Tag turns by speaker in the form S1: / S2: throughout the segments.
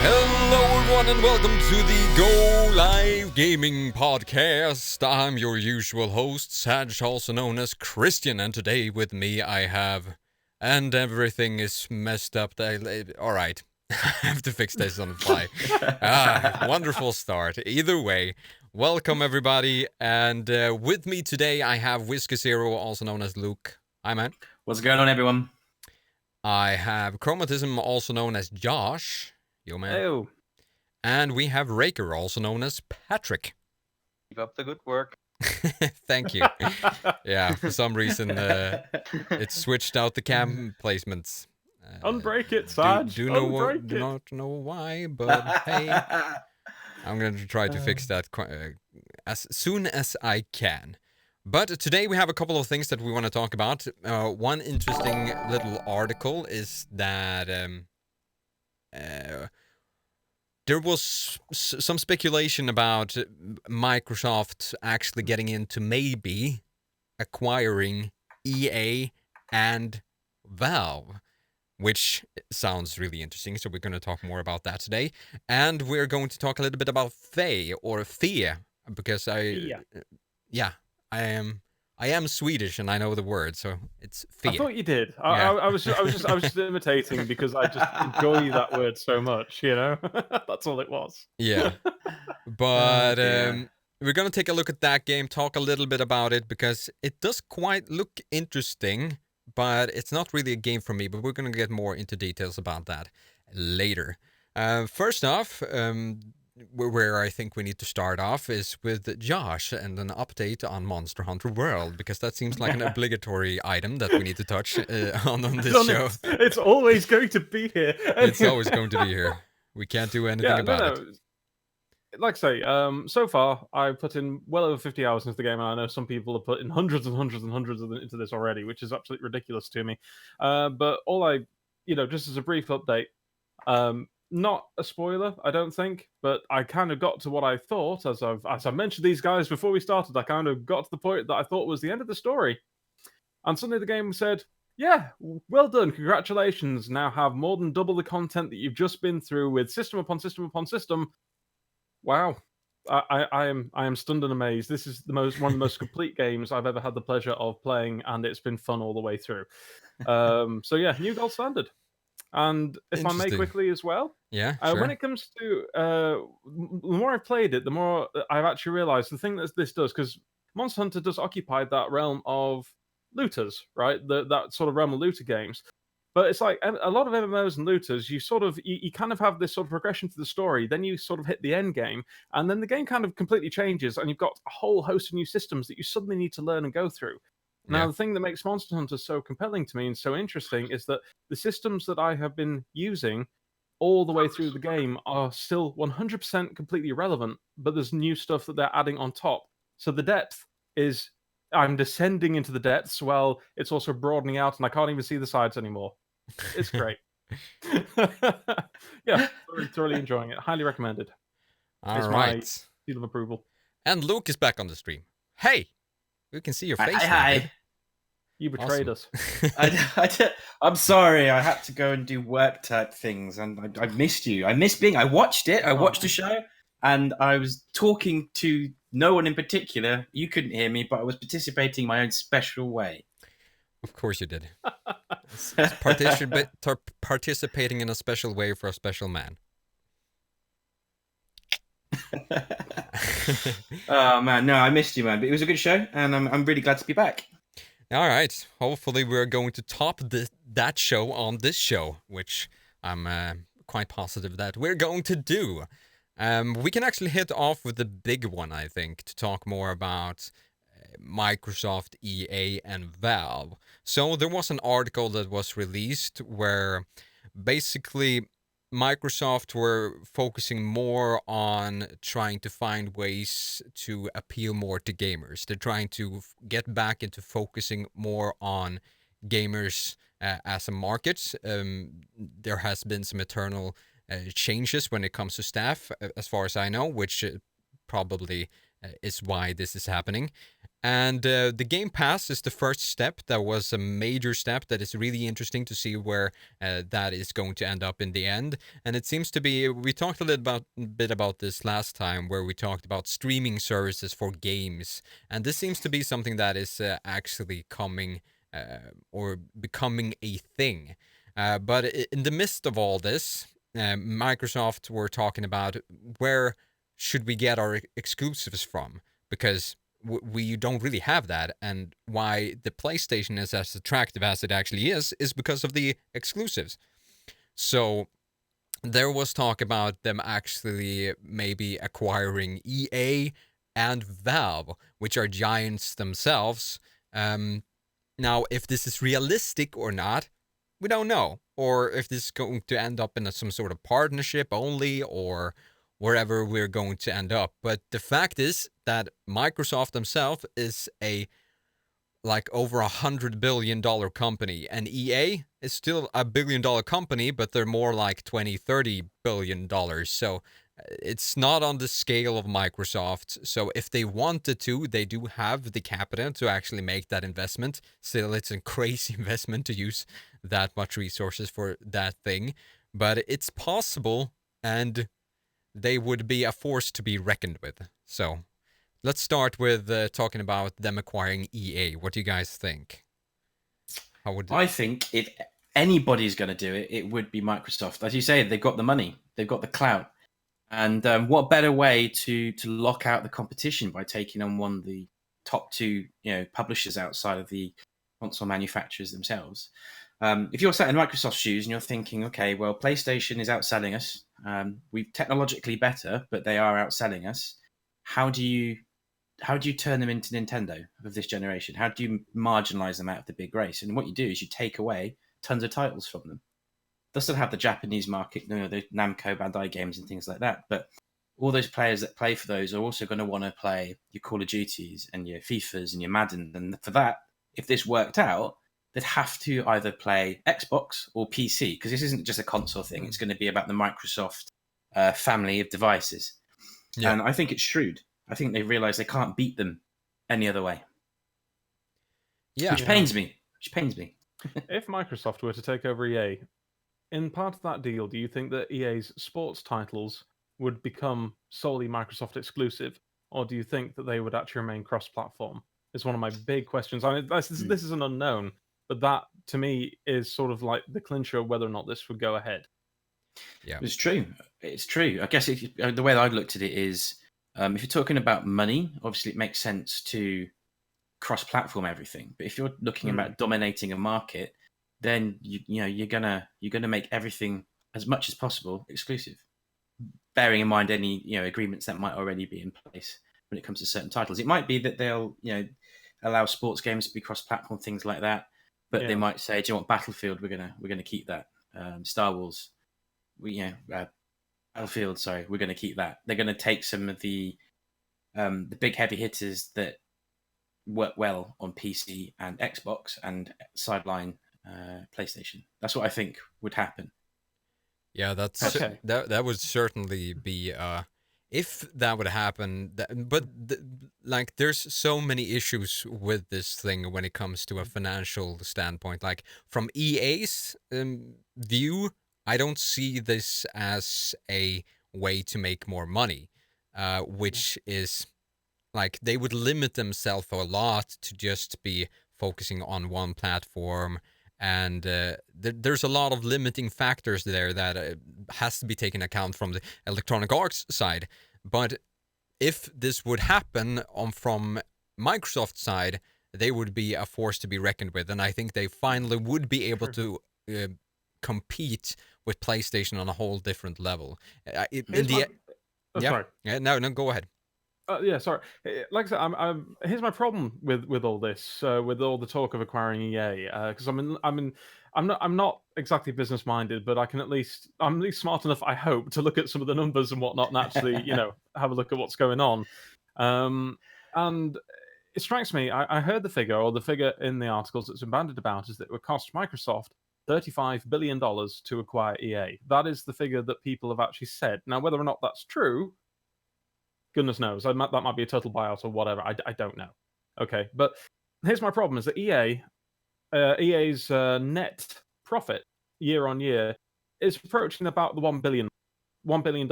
S1: Hello, everyone, and welcome to the Go.Live Gaming Podcast. I'm your usual host, Saj, also known as Christian, and today with me I have... And everything is messed up. Alright, I have to fix this on the fly. Wonderful start. Either way, welcome everybody, and with me today I have Whiskey Zero, also known as Luke. Hi, man.
S2: What's going on, everyone?
S1: I have Chromatism, also known as Josh. Yo, man.
S3: Ew.
S1: And we have Raker, also known as Patrick.
S4: Keep up the good work.
S1: Thank you. Yeah, for some reason, it switched out the cam placements.
S3: Unbreak it, Sarge.
S1: Do not know why, but hey, I'm going to try to fix that as soon as I can. But today we have a couple of things that we want to talk about. One interesting little article is that there was some speculation about Microsoft actually getting into maybe acquiring EA and Valve, which sounds really interesting, so we're going to talk more about that today. And we're going to talk a little bit about Fae, or Fear, because I am Swedish and I know the word, so it's Fear.
S3: I thought you did. I was just imitating because I just enjoy that word so much, you know? That's all it was.
S1: Yeah. But we're going to take a look at that game, talk a little bit about it, because it does quite look interesting, but it's not really a game for me, but we're going to get more into details about that later. First off, where I think we need to start off is with Josh and an update on Monster Hunter World, because that seems like an obligatory item that we need to touch on this show.
S3: It's always going to be here.
S1: It's always going to be here. We can't do anything about it.
S3: Like I say, so far I've put in well over 50 hours into the game, and I know some people have put in hundreds and hundreds and hundreds into this already, which is absolutely ridiculous to me. But all just as a brief update, not a spoiler, I don't think, but I kind of got to what I thought as I mentioned these guys before we started. I kind of got to the point that I thought was the end of the story, and suddenly the game said, "Yeah, well done, congratulations! Now have more than double the content that you've just been through with system upon system upon system." Wow, I am stunned and amazed. This is one of the most complete games I've ever had the pleasure of playing, and it's been fun all the way through. So yeah, new gold standard. And if I may quickly as well,
S1: sure.
S3: When it comes to the more I've played it, the more I've actually realized the thing that this does, because Monster Hunter does occupy that realm of looters, right? That sort of realm of looter games. But it's like a lot of MMOs and looters, you kind of have this sort of progression to the story, then you sort of hit the end game, and then the game kind of completely changes, and you've got a whole host of new systems that you suddenly need to learn and go through. Now, the thing that makes Monster Hunter so compelling to me and so interesting is that the systems that I have been using all the way through the game are still 100% completely relevant, but there's new stuff that they're adding on top. So the depth is, I'm descending into the depths while it's also broadening out, and I can't even see the sides anymore. It's great. Yeah, thoroughly enjoying it. Highly recommended.
S1: All right.
S3: My seal of approval.
S1: And Luke is back on the stream. Hey! We can see your face.
S2: Hi.
S3: You betrayed us.
S2: I'm sorry. I had to go and do work type things, and I missed you. I watched it. I watched the show, and I was talking to no one in particular. You couldn't hear me, but I was participating in my own special way.
S1: Of course you did. Participating in a special way for a special man.
S2: Oh man, no, I missed you, man. But it was a good show, and I'm really glad to be back.
S1: All right. Hopefully, we're going to top that show on this show, which I'm quite positive that we're going to do. We can actually hit off with the big one, I think, to talk more about Microsoft, EA, and Valve. So there was an article that was released where basically Microsoft were focusing more on trying to find ways to appeal more to gamers. They're trying to get back into focusing more on gamers as a market. There has been some internal changes when it comes to staff, as far as I know, which probably is why this is happening. And the Game Pass is the first step. That was a major step that is really interesting to see where that is going to end up in the end. And it seems to be, we talked a little bit about this last time, where we talked about streaming services for games. And this seems to be something that is actually coming or becoming a thing. But in the midst of all this, Microsoft were talking about where should we get our exclusives from, because we don't really have that, and why the PlayStation is as attractive as it actually is because of the exclusives. So there was talk about them actually maybe acquiring EA and Valve, which are giants themselves. Now, if this is realistic or not, we don't know. Or if this is going to end up in some sort of partnership only, or wherever we're going to end up. But the fact is that Microsoft themselves is a like over $100 billion company, and EA is still a $1 billion company, but they're more like $20-30 billion. So it's not on the scale of Microsoft. So if they wanted to, they do have the capital to actually make that investment. Still, it's a crazy investment to use that much resources for that thing, but it's possible, and they would be a force to be reckoned with. So let's start with talking about them acquiring EA. What do you guys think? How would
S2: I think if anybody's going to do it, it would be Microsoft. As you say, they've got the money, they've got the clout, and what better way to lock out the competition by taking on one of the top two publishers outside of the console manufacturers themselves. If you're sat in Microsoft's shoes and you're thinking, okay, well, PlayStation is outselling us. We're technologically better, but they are outselling us. How do you turn them into Nintendo of this generation? How do you marginalize them out of the big race? And what you do is you take away tons of titles from them. They'll still have the Japanese market, the Namco Bandai games and things like that. But all those players that play for those are also going to want to play your Call of Duties and your FIFAs and your Madden. And for that, if this worked out, they'd have to either play Xbox or PC, because this isn't just a console thing. It's going to be about the Microsoft family of devices. Yeah. And I think it's shrewd. I think they realize they can't beat them any other way.
S1: Yeah.
S2: Which pains me.
S3: If Microsoft were to take over EA, in part of that deal, do you think that EA's sports titles would become solely Microsoft exclusive, or do you think that they would actually remain cross-platform? It's one of my big questions. I mean, this is an unknown, but that, to me, is sort of like the clincher of whether or not this would go ahead.
S2: Yeah, it's true. I guess the way that I've looked at it is, if you're talking about money, obviously it makes sense to cross-platform everything. But if you're looking about dominating a market, then you're gonna make everything as much as possible exclusive, bearing in mind any agreements that might already be in place when it comes to certain titles. It might be that they'll allow sports games to be cross-platform, things like that. But they might say, "Do you want Battlefield? We're gonna keep that. Star Wars, Battlefield. Sorry, we're gonna keep that." They're gonna take some of the big heavy hitters that work well on PC and Xbox and sideline PlayStation. That's what I think would happen.
S1: Yeah, that would certainly be if that would happen. Like, there's so many issues with this thing when it comes to a financial standpoint. Like, from EA's view, I don't see this as a way to make more money, which is like they would limit themselves a lot to just be focusing on one platform. And there's a lot of limiting factors there that has to be taken account from the Electronic Arts side. But if this would happen from Microsoft's side, they would be a force to be reckoned with. And I think they finally would be able to compete with PlayStation on a whole different level.
S3: Sorry.
S1: No, go ahead.
S3: Sorry. Like I said, here's my problem with all this, with all the talk of acquiring EA, because I'm not exactly business minded, but I'm at least smart enough, I hope, to look at some of the numbers and whatnot, and actually, have a look at what's going on. And it strikes me, I heard the figure in the articles that's been bandied about is that it would cost Microsoft $35 billion to acquire EA. That is the figure that people have actually said. Now, whether or not that's true, goodness knows. That might be a total buyout or whatever. I don't know. Okay, but here's my problem: is that EA's net profit year on year is approaching about the $1 billion.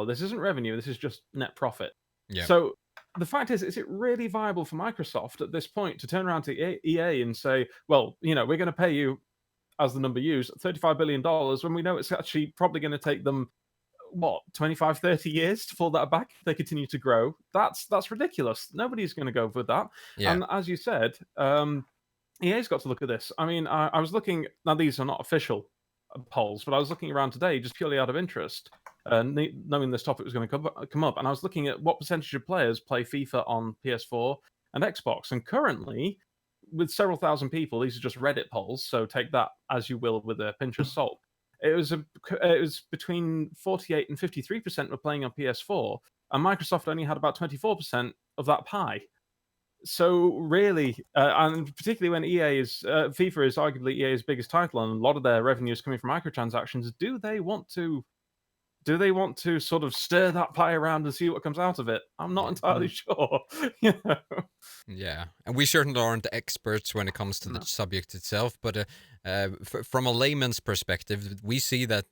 S3: This isn't revenue. This is just net profit.
S1: Yeah.
S3: So the fact is it really viable for Microsoft at this point to turn around to EA and say, well, we're going to pay you, as the number used, $35 billion, when we know it's actually probably going to take them, 25, 30 years to fall that back if they continue to grow? That's ridiculous. Nobody's going to go with that.
S1: Yeah.
S3: And as you said, EA's got to look at this. I mean, I was looking, now these are not official polls, but I was looking around today just purely out of interest, knowing this topic was going to come up, and I was looking at what percentage of players play FIFA on PS4 and Xbox, and currently, with several thousand people, these are just Reddit polls, so take that as you will with a pinch of salt. It was between 48 and 53% were playing on PS4, and Microsoft only had about 24% of that pie. So really, and particularly when FIFA is arguably EA's biggest title, and a lot of their revenue is coming from microtransactions, do they want to sort of stir that pie around and see what comes out of it? I'm not entirely sure.
S1: Yeah, and we certainly aren't experts when it comes to the subject itself, but from a layman's perspective, we see that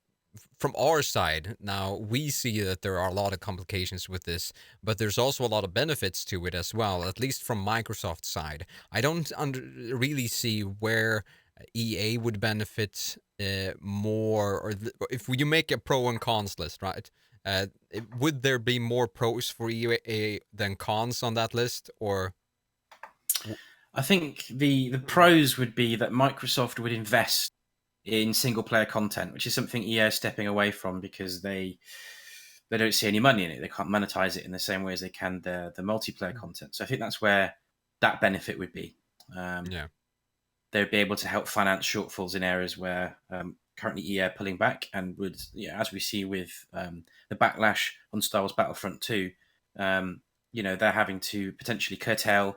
S1: from our side now, we see that there are a lot of complications with this, but there's also a lot of benefits to it as well, at least from Microsoft's side. I don't really see where EA would benefit more, or if you make a pro and cons list, right? Would there be more pros for EA than cons on that list, or?
S2: I think the pros would be that Microsoft would invest in single player content, which is something EA is stepping away from because they don't see any money in it. They can't monetize it in the same way as they can the multiplayer content. So I think that's where that benefit would be. They'd be able to help finance shortfalls in areas where currently EA are pulling back, and would, as we see with the backlash on Star Wars Battlefront 2, they're having to potentially curtail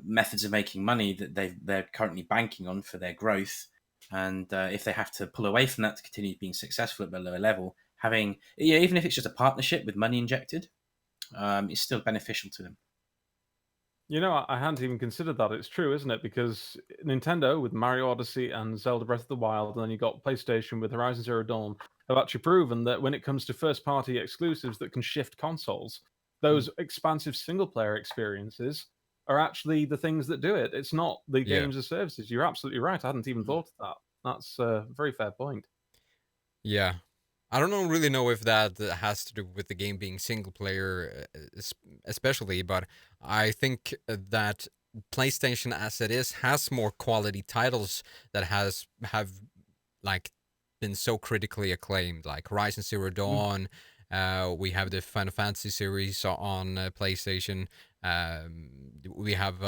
S2: methods of making money that they're currently banking on for their growth. And if they have to pull away from that to continue being successful at a lower level, having, even if it's just a partnership with money injected, is still beneficial to them.
S3: I hadn't even considered that. It's true, isn't it? Because Nintendo with Mario Odyssey and Zelda Breath of the Wild, and then you got PlayStation with Horizon Zero Dawn, have actually proven that when it comes to first-party exclusives that can shift consoles, those expansive single-player experiences are actually the things that do it. It's not the games or services. You're absolutely right. I hadn't even thought of that. That's a very fair point.
S1: Yeah. I don't really know if that has to do with the game being single player, especially, but I think that PlayStation, as it is, has more quality titles that have been so critically acclaimed, like Horizon Zero Dawn. We have the Final Fantasy series on PlayStation. We have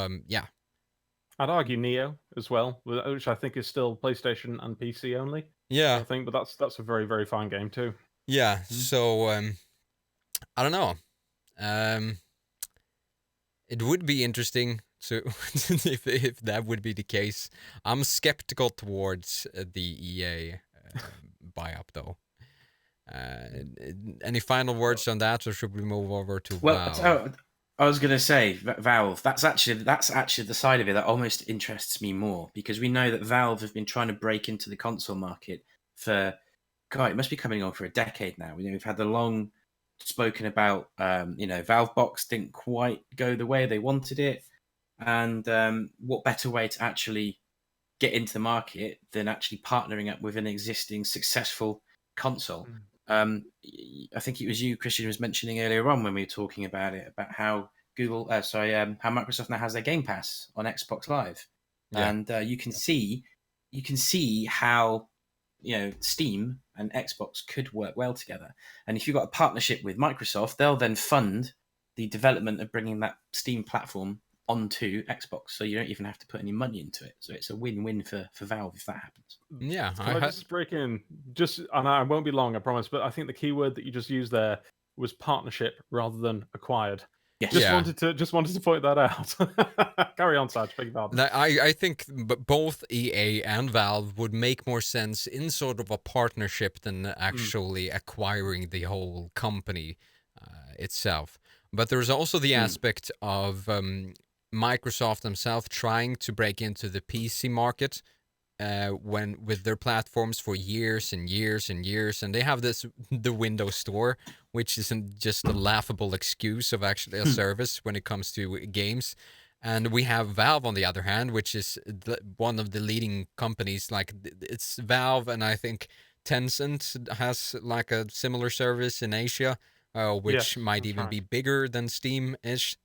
S3: I'd argue Neo as well, which I think is still PlayStation and PC only.
S1: Yeah,
S3: I think, but that's a very, very fine game too.
S1: Yeah, so I don't know. It would be interesting to if that would be the case. I'm skeptical towards the EA buy-up, though. Any final words on that, or should we move over to Valve?
S2: I was going to say Valve. That's actually the side of it that almost interests me more, because we know that Valve have been trying to break into the console market for, God, it must be coming on for a decade now. We've had the long spoken about, Valve Box didn't quite go the way they wanted it, and what better way to actually get into the market than actually partnering up with an existing successful console. I think it was you, Christian, was mentioning earlier on when we were talking about it, about how how Microsoft now has their Game Pass on Xbox Live, and you can see how Steam and Xbox could work well together. And if you've got a partnership with Microsoft, they'll then fund the development of bringing that Steam platform onto Xbox, so you don't even have to put any money into it. So it's a win-win for Valve if that happens.
S1: Yeah,
S3: Can I just break in? And I won't be long, I promise. But I think the key word that you just used there was partnership rather than acquired.
S2: Yes.
S3: Just wanted to point that out. Carry on, Saj. Beg your pardon.
S1: I think both EA and Valve would make more sense in sort of a partnership than actually acquiring the whole company itself. But there's also the aspect of Microsoft themselves trying to break into the PC market when with their platforms for years and years and years, and they have the Windows Store, which isn't just a laughable excuse of actually a service when it comes to games. And we have Valve on the other hand, which is one of the leading companies. Like it's Valve, and I think Tencent has like a similar service in Asia, which
S3: Yes,
S1: might
S3: that's
S1: even
S3: right.
S1: be bigger than Steam is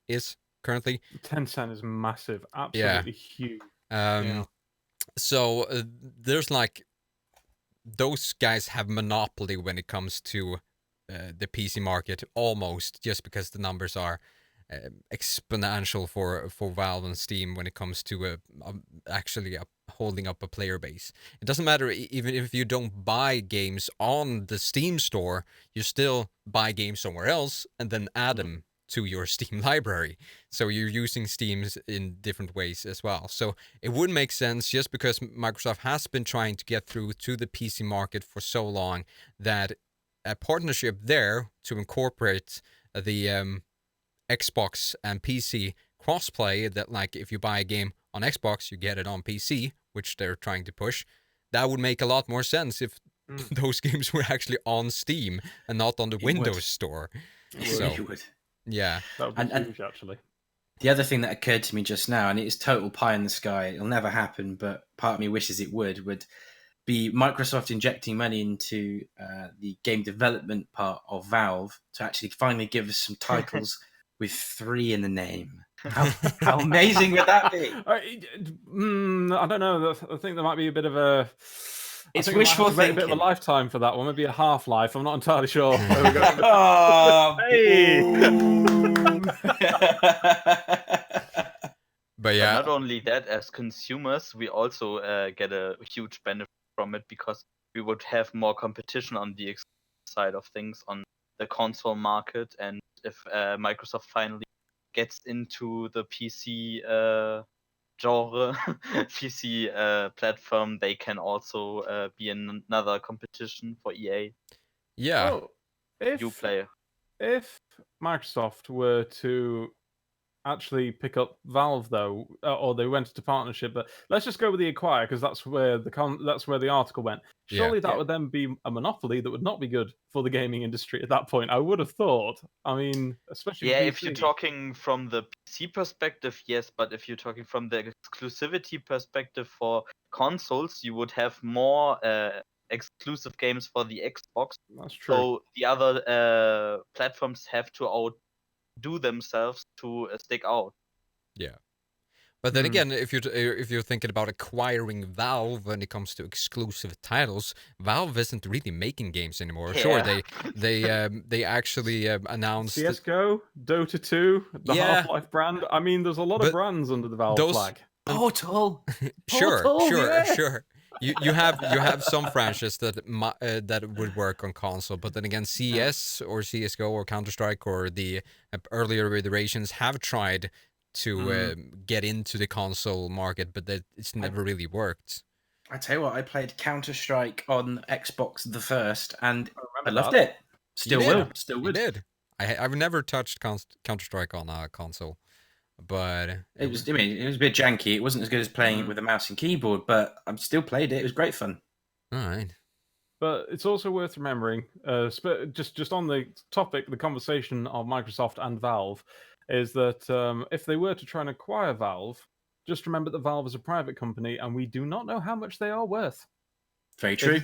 S1: currently.
S3: 10 cent is massive,
S1: Yeah.
S3: absolutely huge.
S1: So there's like those guys have monopoly when it comes to the PC market, almost, just because the numbers are exponential for Valve and Steam when it comes to actually holding up a player base. It doesn't matter even if you don't buy games on the Steam store, you still buy games somewhere else and then add them to your Steam library. So you're using Steam in different ways as well. So it would make sense, just because Microsoft has been trying to get through to the PC market for so long, that a partnership there to incorporate the Xbox and PC crossplay, that like if you buy a game on Xbox, you get it on PC, which they're trying to push. That would make a lot more sense if those games were actually on Steam and not on the Windows Store.
S2: It would.
S1: Yeah.
S3: That would be huge, actually.
S2: The other thing that occurred to me just now, and it is total pie in the sky, it'll never happen, but part of me wishes it would be Microsoft injecting money into the game development part of Valve to actually finally give us some titles with 3 in the name. How amazing would that be?
S3: I don't know. I think there might be a bit of a...
S2: It's
S3: I think
S2: wishful
S3: a bit of a
S2: thinking.
S3: lifetime for that one. Maybe a half-life. I'm not entirely sure.
S2: Oh,
S3: Hey!
S1: But yeah,
S4: Not only that, as consumers, we also get a huge benefit from it, because we would have more competition on the side of things on the console market. And if Microsoft finally gets into the PC genre, PC platform, they can also be another competition for EA.
S1: yeah.
S3: Oh, if Microsoft were to actually pick up Valve, though, or they went into partnership, but let's just go with the acquire, because that's where the article went. Surely that would then be a monopoly that would not be good for the gaming industry at that point, I would have thought. I mean, especially
S4: Yeah,
S3: for
S4: if you're
S3: PC.
S4: talking from the PC perspective, yes, but if you're talking from the exclusivity perspective for consoles, you would have more exclusive games for the Xbox.
S3: That's true.
S4: So the other platforms have to outdo themselves to stick out.
S1: Yeah. But then again, if you're thinking about acquiring Valve when it comes to exclusive titles, Valve isn't really making games anymore.
S4: Yeah.
S1: Sure, they actually announced
S3: CS:GO, Dota 2, the Half-Life brand. I mean, there's a lot of brands under the Valve flag.
S2: Portal.
S1: Sure. You have some franchises that would work on console, but then again, CS or CS:GO or Counter-Strike or the earlier iterations have tried to get into the console market, but it's never really worked.
S2: I tell you what, I played Counter-Strike on Xbox the first, and I loved
S3: that.
S2: it. Still will. Still would.
S1: You did. I've never touched Counter-Strike on a console, but
S2: It was. I mean, it was a bit janky. It wasn't as good as playing it with a mouse and keyboard, but I still played it. It was great fun.
S1: all right.
S3: But it's also worth remembering, just on the topic, the conversation of Microsoft and Valve, is that if they were to try and acquire Valve, just remember that Valve is a private company, and we do not know how much they are worth.
S2: Very true.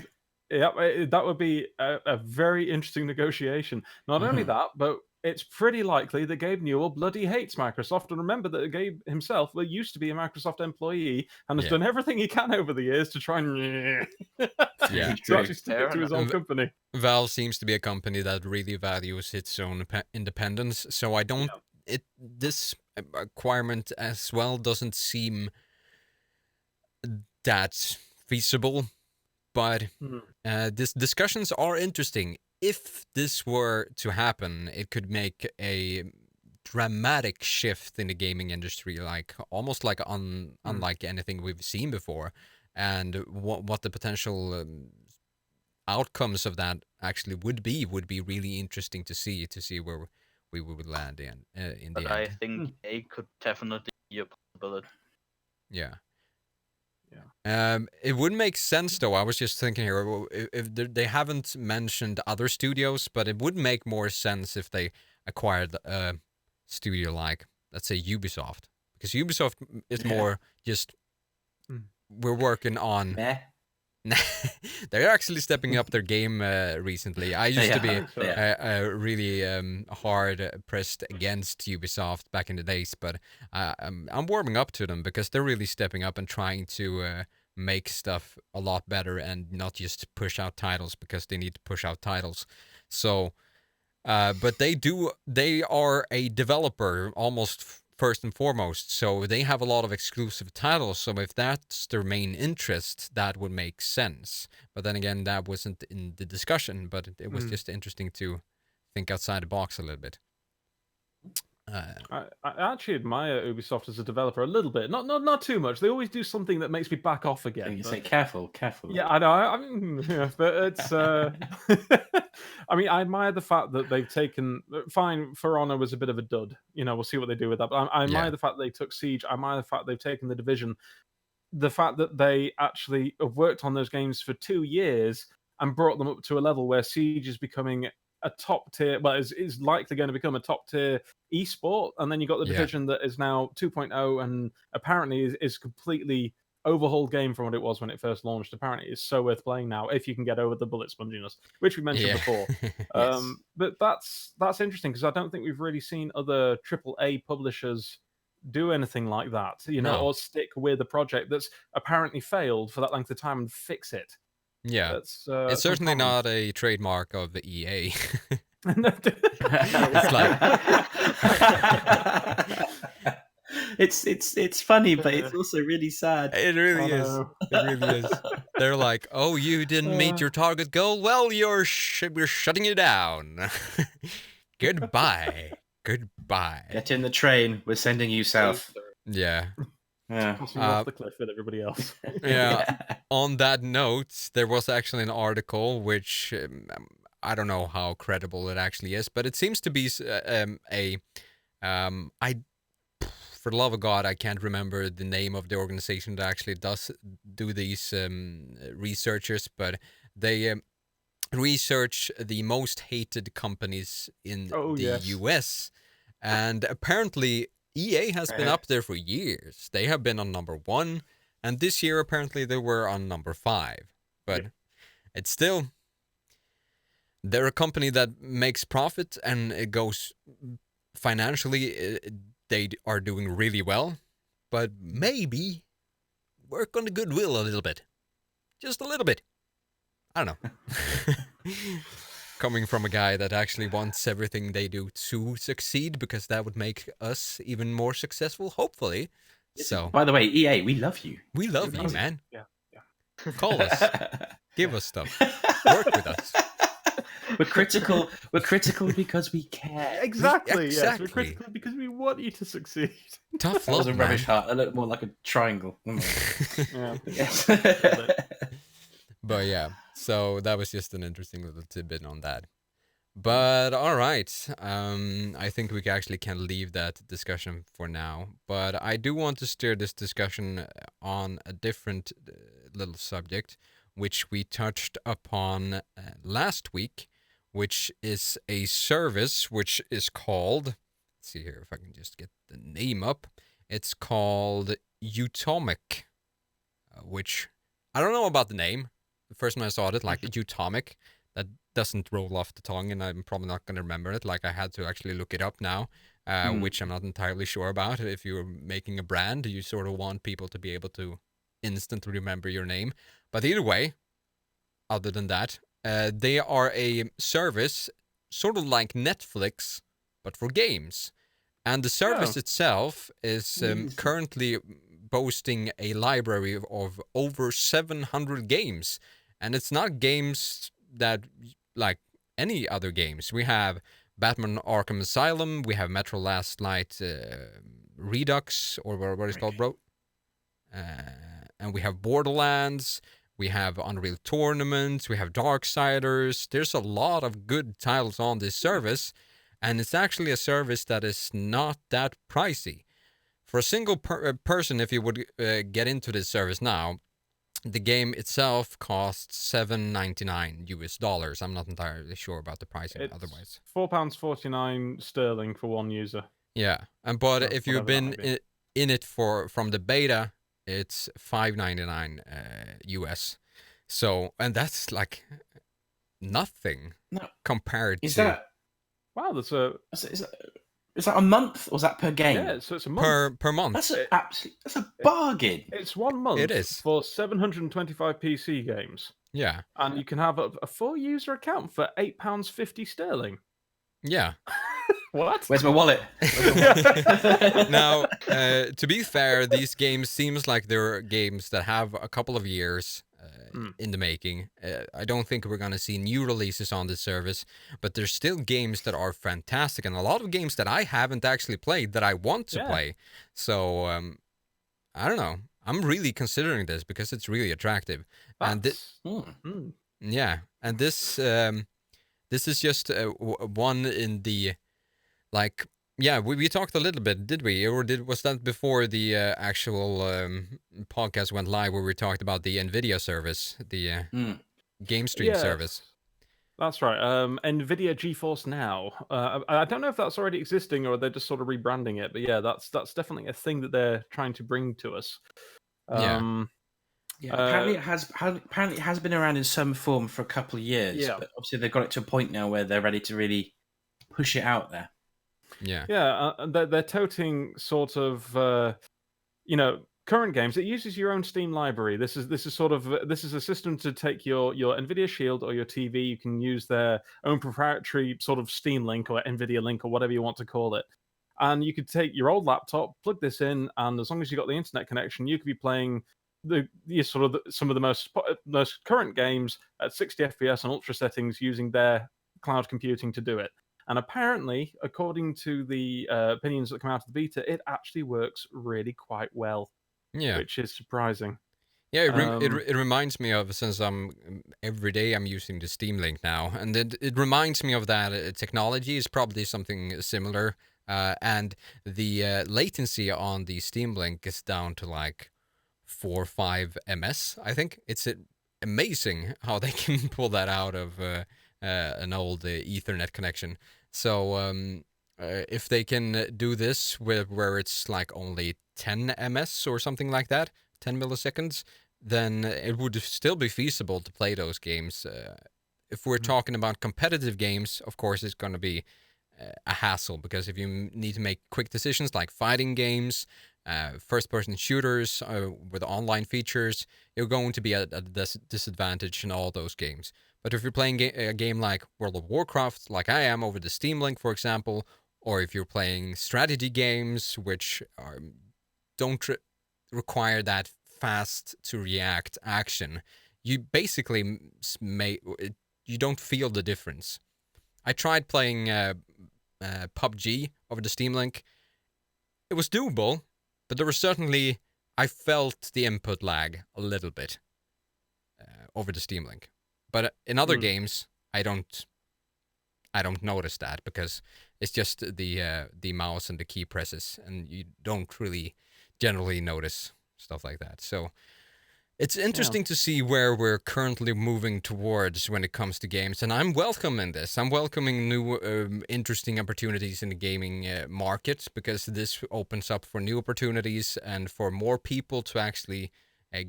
S3: That would be a very interesting negotiation. Not only that, but it's pretty likely that Gabe Newell bloody hates Microsoft. And remember that Gabe himself used to be a Microsoft employee and has done everything he can over the years to try and to actually stick to his own company.
S1: Valve seems to be a company that really values its own independence. So I don't. This acquirement as well doesn't seem that feasible. But these discussions are interesting. If this were to happen, it could make a dramatic shift in the gaming industry, like almost like unlike anything we've seen before. And what the potential outcomes of that actually would be really interesting to see we would land in the
S4: But
S1: end.
S4: I think A could definitely be a possibility.
S1: Yeah.
S3: Yeah.
S1: It would make sense though. I was just thinking here, if they haven't mentioned other studios, but it would make more sense if they acquired a studio like, let's say, Ubisoft, because Ubisoft is more just we're working on.
S2: Meh.
S1: They're actually stepping up their game recently. I used to be really hard pressed against Ubisoft back in the days, but I'm warming up to them because they're really stepping up and trying to make stuff a lot better and not just push out titles because they need to push out titles. So, but they are a developer almost first and foremost, so they have a lot of exclusive titles, so if that's their main interest, that would make sense. But then again, that wasn't in the discussion, but it was just interesting to think outside the box a little bit.
S3: I actually admire Ubisoft as a developer a little bit, not too much. They always do something that makes me back off again.
S2: You say careful.
S3: Yeah, I know. I mean, yeah, but it's. I mean, I admire the fact that they've taken. Fine, For Honor was a bit of a dud. We'll see what they do with that. But I admire the fact that they took Siege. I admire the fact they've taken The Division. The fact that they actually have worked on those games for 2 years and brought them up to a level where Siege is becoming a top tier, well, is likely going to become a top tier esport, and then you got The Division that is now 2.0 and apparently is completely overhauled game from what it was when it first launched. Apparently, it's so worth playing now if you can get over the bullet sponginess, which we mentioned before.
S2: Yes.
S3: But that's interesting because I don't think we've really seen other AAA publishers do anything like that, or stick with a project that's apparently failed for that length of time and fix it.
S1: Yeah, it's certainly not a trademark of the EA.
S2: It's
S1: like
S2: it's funny, but it's also really sad.
S1: It really is. It really is. They're like, "Oh, you didn't meet your target goal. Well, we're shutting you down. Goodbye. Goodbye.
S2: Get in the train. We're sending you south."
S1: Yeah.
S3: Crossing off the cliff with everybody else.
S1: Yeah. On that note, there was actually an article which I don't know how credible it actually is, but it seems to be for the love of God, I can't remember the name of the organization that actually does do these researchers, but they research the most hated companies in the US, and apparently EA has been up there for years. They have been on number 1, and this year apparently they were on number 5. But it's still, they're a company that makes profit, and it goes financially. They are doing really well, but maybe work on the goodwill a little bit, just a little bit. I don't know. Coming from a guy that actually wants everything they do to succeed, because that would make us even more successful, hopefully. So,
S2: by the way, EA, we love you.
S1: We love you, man.
S3: Yeah.
S1: Call us. Give us stuff. Work with us.
S2: We're critical. We're critical because we care.
S3: Exactly. Yes, we're critical because we want you to succeed.
S1: Tough
S2: That
S1: love,
S2: was a
S1: man.
S2: rubbish heart. It looked more like a triangle.
S3: Yeah.
S2: Yes.
S1: But yeah, so that was just an interesting little tidbit on that. But all right, I think we actually can leave that discussion for now. But I do want to steer this discussion on a different little subject, which we touched upon last week, which is a service which is called, let's see here if I can just get the name up. It's called Utomic, which I don't know about the name. The first time I saw it, like Utomic, that doesn't roll off the tongue, and I'm probably not going to remember it. Like, I had to actually look it up now, which I'm not entirely sure about. If you're making a brand, you sort of want people to be able to instantly remember your name. But either way, other than that, they are a service sort of like Netflix, but for games. And the service itself is currently boasting a library of over 700 games. And it's not games that, like any other games. We have Batman Arkham Asylum, we have Metro Last Light Redux, or what is it called, bro? And we have Borderlands, we have Unreal Tournament, we have Darksiders. There's a lot of good titles on this service. and it's actually a service that is not that pricey. For a single person, if you would get into this service now, the game itself costs $7.99 US. I'm not entirely sure about the pricing
S3: It's
S1: otherwise.
S3: £4.49 sterling for one user.
S1: Yeah, but
S3: So
S1: if you've
S3: whatever that
S1: been
S3: might be.
S1: in it from the beta, it's $5.99 US. So, and that's like nothing
S2: No.
S1: compared
S2: Is
S1: to
S2: that
S3: Wow, that's
S2: is that a month or is that per game?
S3: yeah. So it's a month.
S1: per month.
S2: That's
S3: It-
S2: that's a bargain.
S3: It's 1 month
S1: It is.
S3: for 725 PC games,
S1: Yeah,
S3: and you can have a full user account for £8.50 sterling.
S1: yeah.
S3: What?
S2: Where's my wallet?
S1: Now, to be fair, these games seems like they're games that have a couple of years in the making. I don't think we're gonna see new releases on this service, but there's still games that are fantastic, and a lot of games that I haven't actually played that I want to
S3: Yeah.
S1: play. So I don't know. I'm really considering this because it's really attractive, and
S3: That's-
S2: Hmm.
S1: yeah, and this is just one in the like. Yeah, we talked a little bit, did we? Or was that before the actual podcast went live, where we talked about the Nvidia service, the game stream
S3: Yes,
S1: service?
S3: That's right. Nvidia GeForce Now. I don't know if that's already existing or they're just sort of rebranding it, but yeah, that's definitely a thing that they're trying to bring to us.
S1: Yeah.
S2: Yeah, apparently it has been around in some form for a couple of years.
S3: Yeah.
S2: But obviously they've got it to a point now where they're ready to really push it out there.
S1: Yeah.
S3: Yeah, and they're toting sort of current games. It uses your own Steam library. This is a system to take your Nvidia Shield or your TV. You can use their own proprietary sort of Steam link or Nvidia link or whatever you want to call it. And you could take your old laptop, plug this in, and as long as you got the internet connection, you could be playing some of the most current games at 60 FPS and ultra settings using their cloud computing to do it. And apparently, according to the opinions that come out of the beta, it actually works really quite well,
S1: Yeah.
S3: which is surprising.
S1: Yeah, it reminds me of, since every day I'm using the Steam Link now, and it reminds me of that technology is probably something similar, and the latency on the Steam Link is down to like 4 or 5 ms. I think it's amazing how they can pull that out of an old Ethernet connection. So if they can do this where it's like only 10 ms or something like that, 10 milliseconds, then it would still be feasible to play those games. If we're talking about competitive games, of course, it's going to be a hassle, because if you need to make quick decisions like fighting games, first-person shooters with online features, you're going to be at a disadvantage in all those games. But if you're playing a game like World of Warcraft, like I am over the Steam Link, for example, or if you're playing strategy games, which don't require that fast to react action, you basically you don't feel the difference. I tried playing PUBG over the Steam Link. It was doable, but there was certainly, I felt the input lag a little bit over the Steam Link. But in other games, I don't notice that, because it's just the mouse and the key presses, and you don't really generally notice stuff like that. So it's interesting to see where we're currently moving towards when it comes to games, and I'm welcoming this. I'm welcoming new interesting opportunities in the gaming market, because this opens up for new opportunities and for more people to actually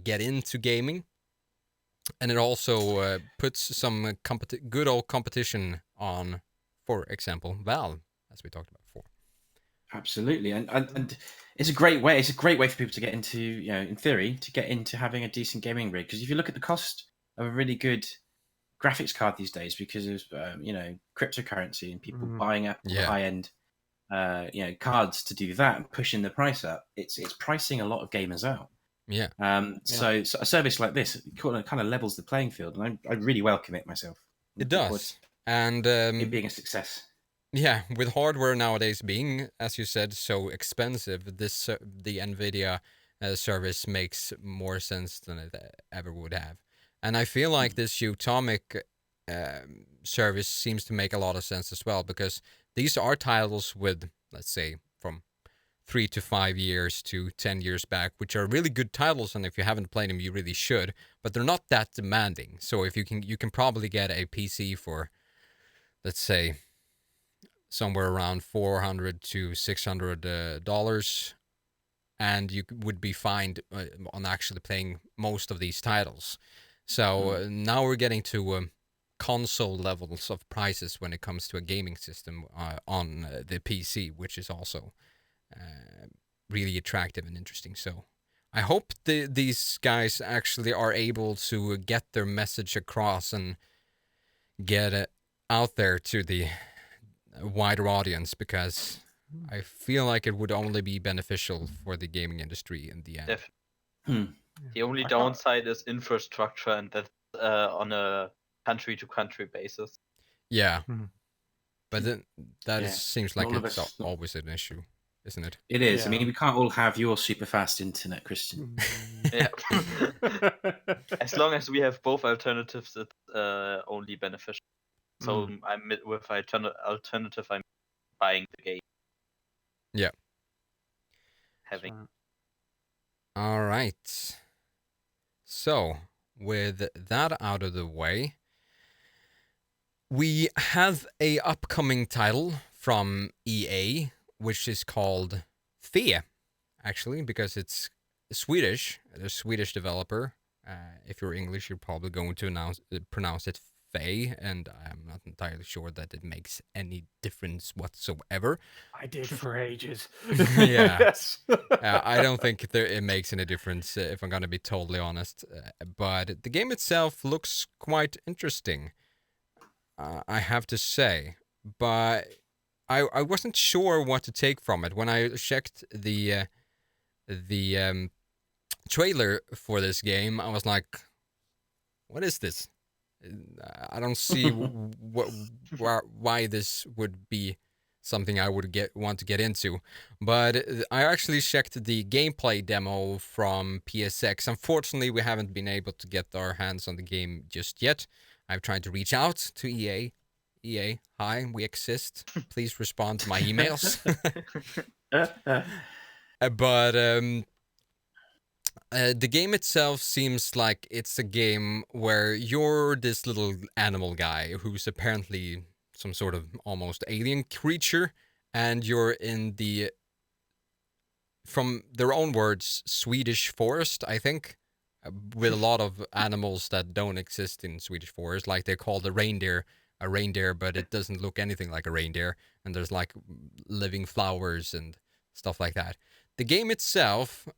S1: get into gaming. And it also puts some good old competition on, for example, Valve, as we talked about before.
S2: Absolutely, and it's a great way. It's a great way for people to get into, in theory, to get into having a decent gaming rig. Because if you look at the cost of a really good graphics card these days, because of cryptocurrency and people buying up high end cards to do that and pushing the price up, it's pricing a lot of gamers out.
S1: Yeah.
S2: So a service like this kind of levels the playing field, and I really welcome it myself.
S1: It does, and
S2: it being a success.
S1: Yeah, with hardware nowadays being, as you said, so expensive, the Nvidia service makes more sense than it ever would have. And I feel like this Utomic service seems to make a lot of sense as well, because these are titles with, let's say, from 3 to 5 years to 10 years back, which are really good titles, and if you haven't played them, you really should. But they're not that demanding. So if you can probably get a PC for, let's say, somewhere around $400 to $600, and you would be fine on actually playing most of these titles. So now we're getting to console levels of prices when it comes to a gaming system on the PC, which is also really attractive and interesting. So I hope these guys actually are able to get their message across and get it out there to the wider audience, because I feel like it would only be beneficial for the gaming industry in the end.
S4: Definitely. The only downside is infrastructure, and that's on a country-to-country basis.
S1: Yeah.
S3: Mhm.
S1: But then that
S2: Yeah.
S1: seems like
S2: All of
S1: it's
S2: us-
S1: always an issue, isn't it?
S2: It is. I
S3: Yeah.
S2: mean, we can't all have your super fast internet, Christian.
S4: Yeah. As long as we have both alternatives, it's only beneficial. So I'm with alternative. I'm buying the game.
S1: Yeah.
S4: Having.
S3: So-
S1: All right. So, with that out of the way, we have a upcoming title from EA, which is called Fe, actually, because it's Swedish. A Swedish developer. If you're English, you're probably going to pronounce it Fe, and I'm not entirely sure that it makes any difference whatsoever.
S3: I did for ages.
S1: Yeah.
S3: Yes.
S1: I don't think it makes any difference, if I'm going to be totally honest. But the game itself looks quite interesting, I have to say. But I wasn't sure what to take from it. When I checked the trailer for this game, I was like, what is this? I don't see why this would be something I would want to get into. But I actually checked the gameplay demo from PSX. Unfortunately, we haven't been able to get our hands on the game just yet. I've tried to reach out to EA. EA, hi, we exist. Please respond to my emails. But the game itself seems like it's a game where you're this little animal guy who's apparently some sort of almost alien creature, and you're in the, from their own words, Swedish forest, I think, with a lot of animals that don't exist in Swedish forest. Like they call the reindeer a reindeer, but it doesn't look anything like a reindeer, and there's like living flowers and stuff like that. The game itself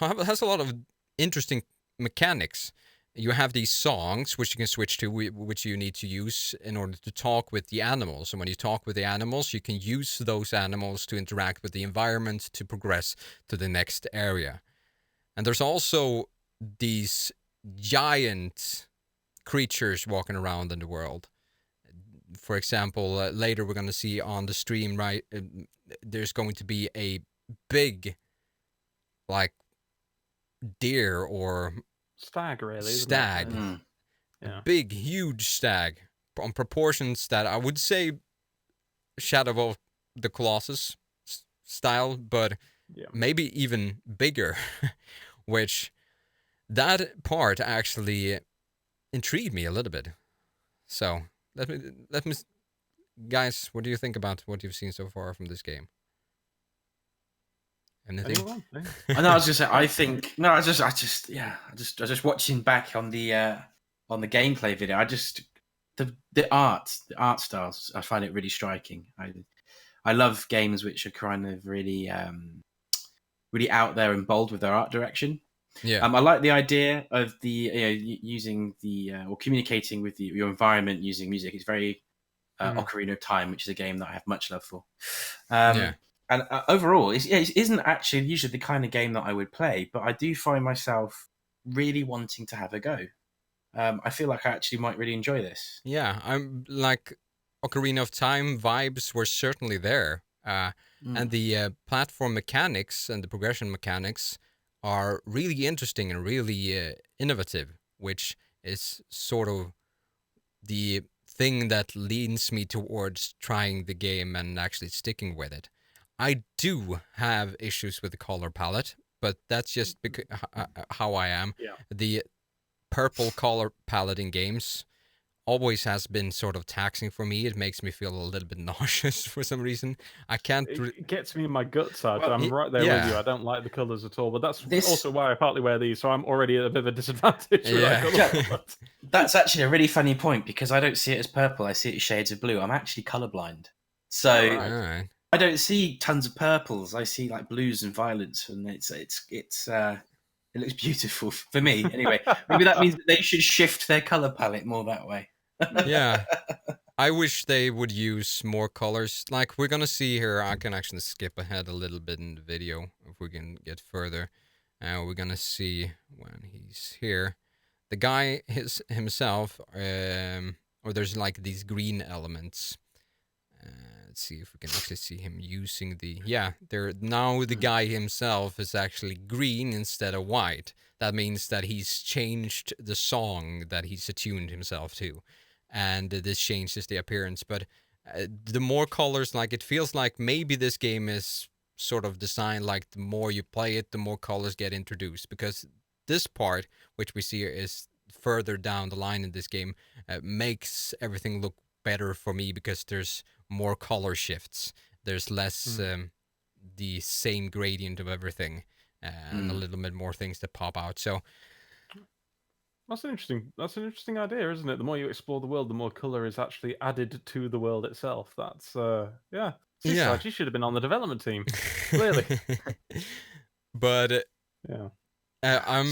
S1: has a lot of interesting mechanics. You have these songs which you can switch to, which you need to use in order to talk with the animals. And when you talk with the animals, you can use those animals to interact with the environment to progress to the next area. And there's also these giant creatures walking around in the world. For example, later we're going to see on the stream, right, there's going to be a big, like, deer or
S3: Stag, really. isn't it?
S1: stag.
S3: Yeah.
S1: A big, huge stag on proportions that I would say Shadow of the Colossus style, but
S3: Yeah.
S1: maybe even bigger, which that part actually intrigued me a little bit. So let me, guys, what do you think about what you've seen so far from this game? Anything?
S3: Anyone? Yeah.
S2: I know. I was just saying. I think no. I just watching back on the gameplay video. The art styles. I find it really striking. I love games which are kind of really really out there and bold with their art direction.
S1: Yeah.
S2: I like the idea of the using the or communicating with your environment using music. It's very Ocarina of Time, which is a game that I have much love for.
S1: Yeah.
S2: And overall, it isn't actually usually the kind of game that I would play, but I do find myself really wanting to have a go. I feel like I actually might really enjoy this.
S1: Yeah, I'm like Ocarina of Time vibes were certainly there. And the platform mechanics and the progression mechanics are really interesting and really innovative, which is sort of the thing that leans me towards trying the game and actually sticking with it. I do have issues with the color palette, but that's just because how I am.
S3: Yeah.
S1: The purple color palette in games always has been sort of taxing for me. It makes me feel a little bit nauseous for some reason. I can't.
S3: It gets me in my guts.
S2: Well,
S3: I'm right there with
S1: yeah.
S3: you. I don't like the colours at all, but that's
S2: This-
S3: also why I partly wear these, so I'm already at a bit of a disadvantage with
S1: Yeah.
S3: that colour palette.
S2: That's actually a really funny point because I don't see it as purple. I see it as shades of blue. I'm actually colorblind, so
S3: Oh, right.
S1: All right.
S2: I don't see tons of purples. I see like blues and violets, and it looks beautiful for me. Anyway, maybe that means that they should shift their color palette more that way.
S1: Yeah. I wish they would use more colors. Like we're gonna see here, I can actually skip ahead a little bit in the video if we can get further. We're gonna see when he's here. The guy himself, or there's like these green elements. Let's see if we can actually see him using the. Yeah, there now the guy himself is actually green instead of white. That means that he's changed the song that he's attuned himself to, and this changes the appearance. But the more colors, like it feels like maybe this game is sort of designed like the more you play it, the more colors get introduced. Because this part, which we see is further down the line in this game, makes everything look better for me because there's more color shifts. There's less the same gradient of everything, and a little bit more things that pop out. So
S3: That's an interesting idea, isn't it? The more you explore the world, the more color is actually added to the world itself. That's yeah.
S1: Yeah.
S3: You should have been on the development team. Clearly.
S1: But
S3: Yeah.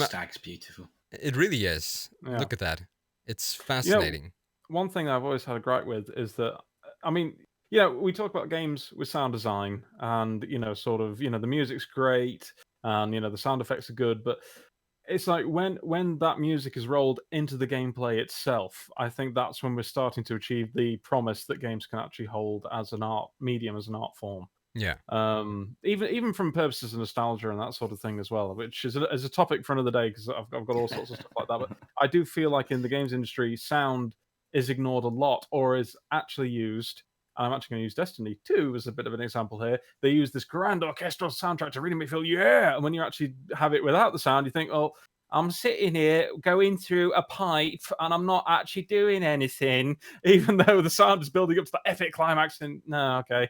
S2: Stag's beautiful.
S1: It really is.
S3: Yeah.
S1: Look at that. It's fascinating.
S3: One thing I've always had a gripe with is that, I mean, yeah, we talk about games with sound design and, sort of, the music's great and, the sound effects are good, but it's like when that music is rolled into the gameplay itself, I think that's when we're starting to achieve the promise that games can actually hold as an art medium, as an art form.
S1: Yeah.
S3: Even from purposes of nostalgia and that sort of thing as well, which is a topic for another day because I've got all sorts of stuff like that. But I do feel like in the games industry, sound is ignored a lot or is actually used. And I'm actually going to use Destiny 2 as a bit of an example here. They use this grand orchestral soundtrack to really make you feel, yeah. And when you actually have it without the sound, you think, oh, I'm sitting here going through a pipe and I'm not actually doing anything, even though the sound is building up to the epic climax. And no, okay.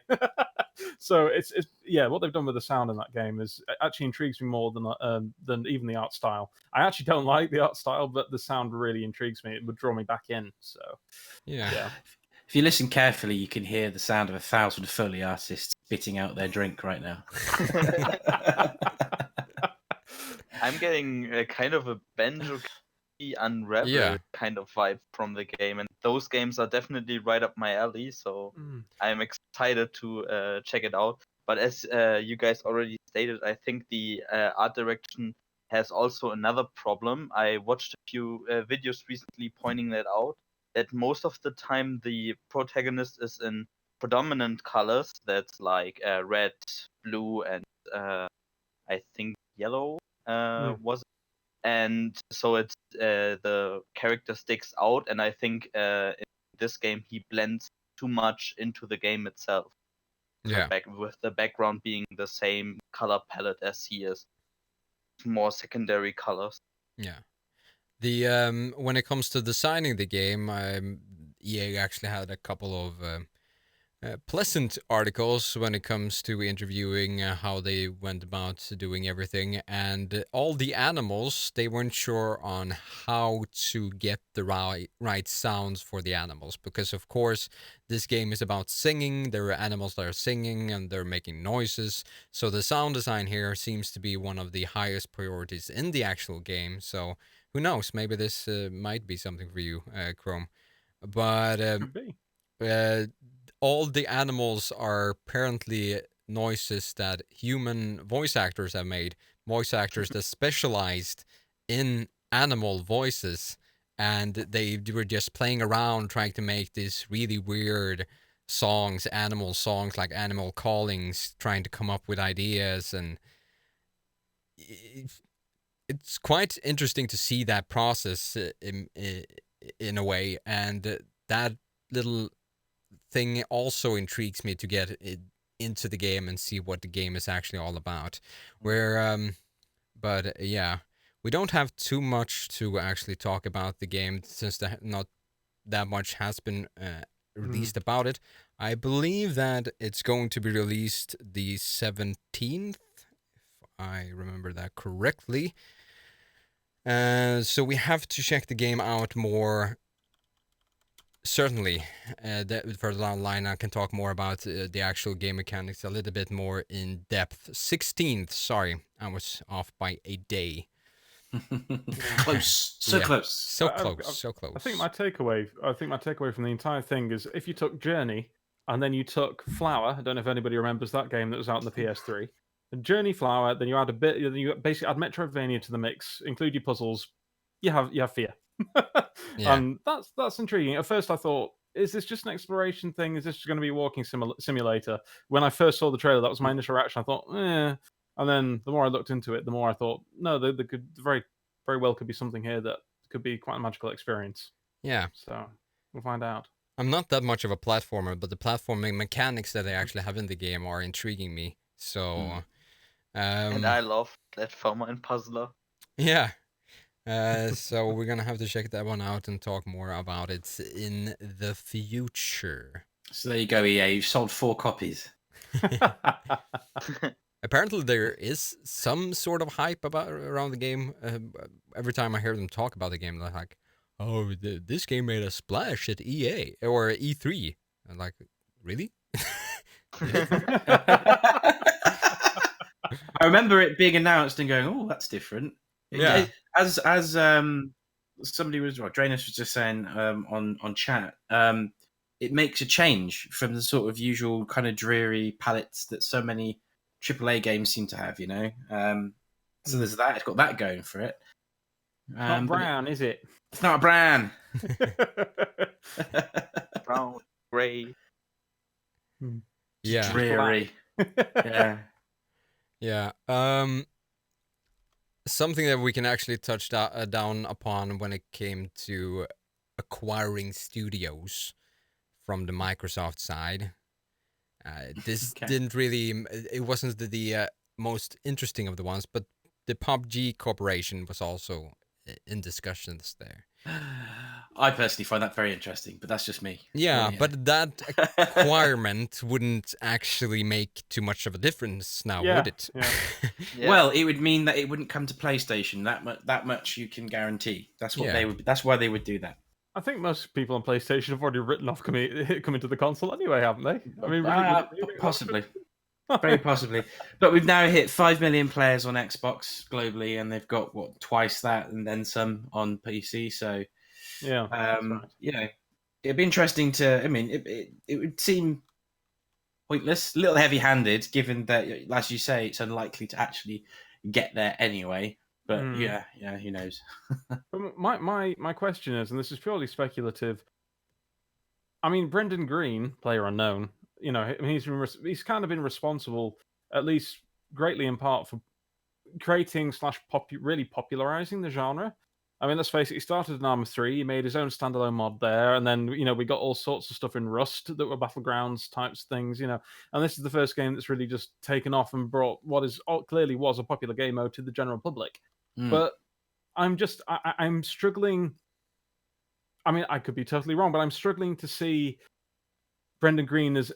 S3: So it's yeah, what they've done with the sound in that game is actually intrigues me more than even the art style. I actually don't like the art style, but the sound really intrigues me. It would draw me back in. So
S1: Yeah.
S2: If you listen carefully, you can hear the sound of 1,000 Foley artists spitting out their drink right now.
S4: I'm getting a kind of a banjo unravel kind of vibe from the game, and those games are definitely right up my alley. So I'm excited to check it out. But as you guys already stated, I think the art direction has also another problem. I watched a few videos recently pointing that out. That most of the time the protagonist is in predominant colors. That's like red, blue, and I think yellow was it? And so it's the character sticks out, and I think in this game he blends too much into the game itself.
S1: Yeah.
S4: With the background being the same color palette as he is, more secondary colors.
S1: Yeah. The when it comes to designing the game, EA actually had a couple of pleasant articles when it comes to interviewing how they went about doing everything, and all the animals, they weren't sure on how to get the right sounds for the animals, because of course this game is about singing. There are animals that are singing and they're making noises, so the sound design here seems to be one of the highest priorities in the actual game. So who knows, maybe this might be something for you, Chrome. But
S3: could be.
S1: all the animals are apparently noises that human voice actors have made, voice actors that specialized in animal voices, and they were just playing around trying to make these really weird songs, animal songs, like animal callings, trying to come up with ideas. And it's quite interesting to see that process in a way, and that little thing also intrigues me to get it into the game and see what the game is actually all about. But yeah, we don't have too much to actually talk about the game since not that much has been released about it. I believe that it's going to be released the 17th, if I remember that correctly. So we have to check the game out more. Certainly, further down the line, I can talk more about the actual game mechanics a little bit more in depth. 16th, sorry, I was off by a day.
S2: Close, so
S1: Yeah.
S2: close.
S1: So close, so close.
S3: I think my takeaway from the entire thing is if you took Journey and then you took Flower, I don't know if anybody remembers that game that was out on the PS3. And Journey, Flower, then you add you basically add Metroidvania to the mix, include your puzzles. You have Fear.
S1: Yeah.
S3: And that's intriguing. At first I thought, is this just an exploration thing? Is this going to be a walking simulator? When I first saw the trailer, that was my initial reaction. I thought, eh. And then the more I looked into it, the more I thought, no, there could very well could be something here that could be quite a magical experience.
S1: Yeah.
S3: So we'll find out.
S1: I'm not that much of a platformer, but the platforming mechanics that they actually have in the game are intriguing me. So,
S4: And I love platformer and puzzler.
S1: yeah. So we're gonna have to check that one out and talk more about it in the future.
S2: So there you go, EA. You've sold 4 copies.
S1: Apparently, there is some sort of hype around the game. Every time I hear them talk about the game, they're like, "Oh, this game made a splash at EA or E3." I'm like, really?
S2: I remember it being announced and going, "Oh, that's different."
S1: Yeah.
S2: As somebody was, Drainus was just saying on chat, it makes a change from the sort of usual kind of dreary palettes that so many AAA games seem to have. So there's that. It's got that going for it.
S3: Not brown, is it?
S2: It's not brown.
S4: Brown, grey.
S1: Yeah.
S2: Dreary. Yeah.
S1: Yeah. Something that we can actually touch down upon when it came to acquiring studios from the Microsoft side. This didn't really. It wasn't the most interesting of the ones, but the PUBG Corporation was also in discussions there.
S2: I personally find that very interesting, but that's just me.
S1: Yeah, but that acquirement wouldn't actually make too much of a difference now, would it?
S3: Yeah.
S4: Yeah.
S2: Well, it would mean that it wouldn't come to PlayStation. That much you can guarantee. That's what they would. That's why they would do that.
S3: I think most people on PlayStation have already written off coming to the console anyway, haven't they? I mean,
S2: possibly, very possibly. But we've now hit 5 million players on Xbox globally, and they've got twice that and then some on PC. So,
S3: yeah, right.
S2: It'd be interesting to. I mean, it would seem pointless, a little heavy-handed, given that, as you say, it's unlikely to actually get there anyway. But yeah, who knows?
S3: But my question is, and this is purely speculative. I mean, Brendan Green, player unknown, he's kind of been responsible, at least greatly in part, for creating / really popularizing the genre. I mean, let's face it, he started in Arma 3, he made his own standalone mod there, and then, we got all sorts of stuff in Rust that were Battlegrounds types things, and this is the first game that's really just taken off and brought what clearly was a popular game mode to the general public. But I'm struggling. I mean, I could be totally wrong, but I'm struggling to see Brendan Green as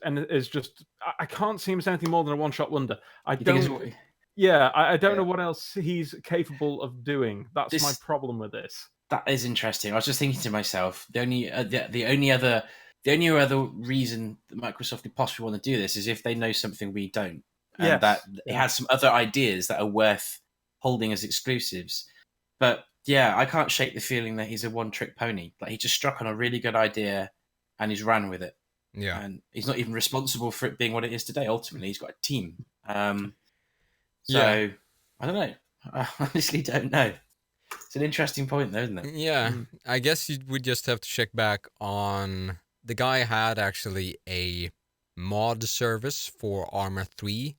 S3: just. I can't see him as anything more than a one-shot wonder. I don't know what else he's capable of doing. That's my problem with this.
S2: That is interesting. I was just thinking to myself, the only other reason that Microsoft could possibly want to do this is if they know something we don't, and that it has some other ideas that are worth holding as exclusives. But yeah, I can't shake the feeling that he's a one-trick pony. Like, he just struck on a really good idea and he's ran with it.
S1: Yeah,
S2: and he's not even responsible for it being what it is today. Ultimately, he's got a team. I don't know. I honestly don't know. It's an interesting point, though, isn't it?
S1: Yeah, I guess you would just have to check back on. The guy had actually a mod service for Arma 3.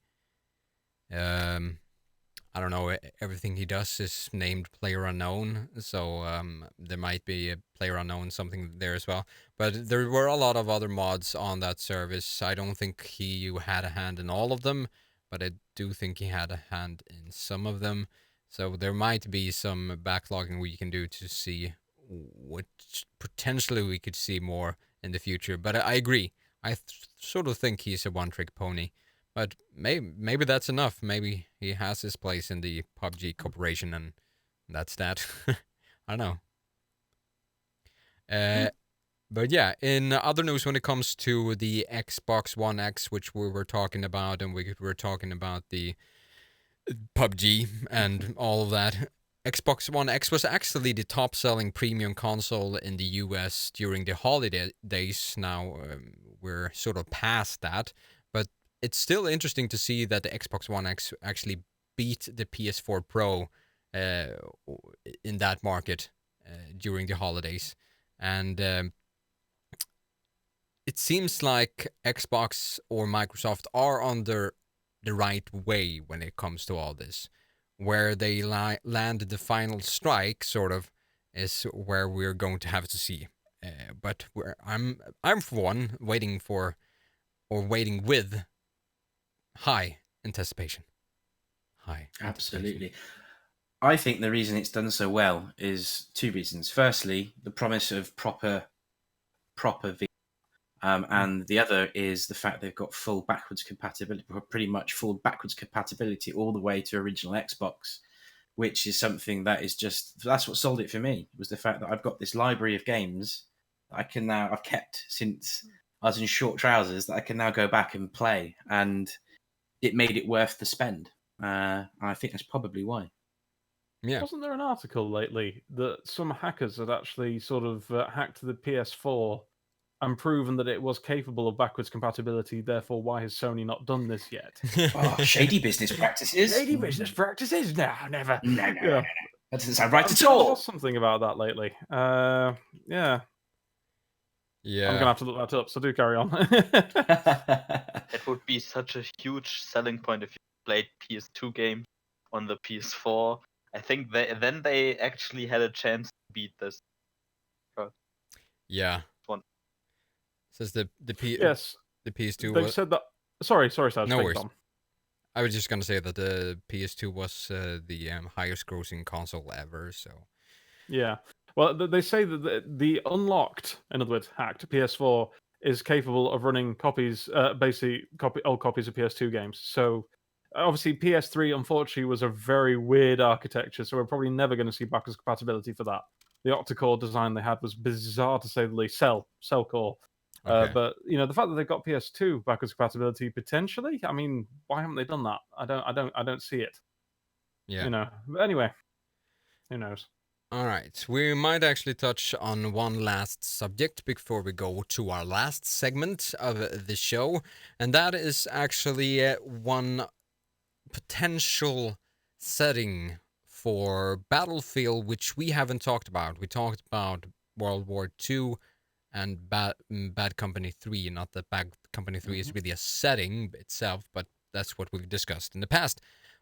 S1: I don't know, everything he does is named Player Unknown, so there might be a Player Unknown something there as well. But there were a lot of other mods on that service. I don't think he had a hand in all of them, but I do think he had a hand in some of them. So there might be some backlogging we can do to see which potentially we could see more in the future. But I agree. I sort of think he's a one-trick pony. But maybe that's enough. Maybe he has his place in the PUBG corporation, and that's that. I don't know. But yeah, in other news, when it comes to the Xbox One X, which we were talking about, and we were talking about the PUBG and all of that, Xbox One X was actually the top-selling premium console in the US during the holiday days. Now we're sort of past that, but it's still interesting to see that the Xbox One X actually beat the PS4 Pro in that market during the holidays. And it seems like Xbox or Microsoft are on the right way when it comes to all this. Where they land the final strike, sort of, is where we're going to have to see. But I'm for one waiting with high anticipation. High.
S2: Absolutely. I think the reason it's done so well is two reasons. Firstly, the promise of proper VR. And the other is the fact they've got full backwards compatibility, pretty much full backwards compatibility all the way to original Xbox, which is something that is that's what sold it for me, was the fact that I've got this library of games that I've kept since I was in short trousers, that I can now go back and play, and it made it worth the spend. I think that's probably why.
S1: Yeah.
S3: Wasn't there an article lately that some hackers had actually sort of hacked the PS4 and proven that it was capable of backwards compatibility? Therefore, why has Sony not done this yet?
S2: Shady business practices.
S3: Shady business practices? No, never.
S2: No.
S3: Yeah.
S2: That doesn't sound right
S3: I'm
S2: at
S3: sure there
S2: all.
S3: was something about that lately. Yeah.
S1: Yeah.
S3: I'm gonna have to look that up. So do carry on.
S4: It would be such a huge selling point if you played PS2 games on the PS4. I think they actually had a chance to beat this.
S1: Yeah.
S4: One.
S1: Says the
S3: Yes.
S1: the PS2
S3: They've
S1: was...
S3: said that. Sorry, Sarge.
S1: No
S3: take
S1: worries.
S3: on.
S1: I was just gonna say that the PS2 was the highest grossing console ever. So
S3: Yeah. Well, they say that the unlocked, in other words, hacked PS4 is capable of running copies, old copies of PS2 games. So obviously, PS3 unfortunately was a very weird architecture, so we're probably never going to see backwards compatibility for that. The octa-core design they had was bizarre to say the least. Cell core.
S1: okay.
S3: But the fact that they've got PS2 backwards compatibility potentially, I mean, why haven't they done that? I don't see it.
S1: Yeah.
S3: But anyway, who knows?
S1: All right, we might actually touch on one last subject before we go to our last segment of the show, and that is actually one potential setting for Battlefield, which we haven't talked about. We talked about World War II and Bad Company 3, not that Bad Company 3 is really a setting itself, but that's what we've discussed in the past.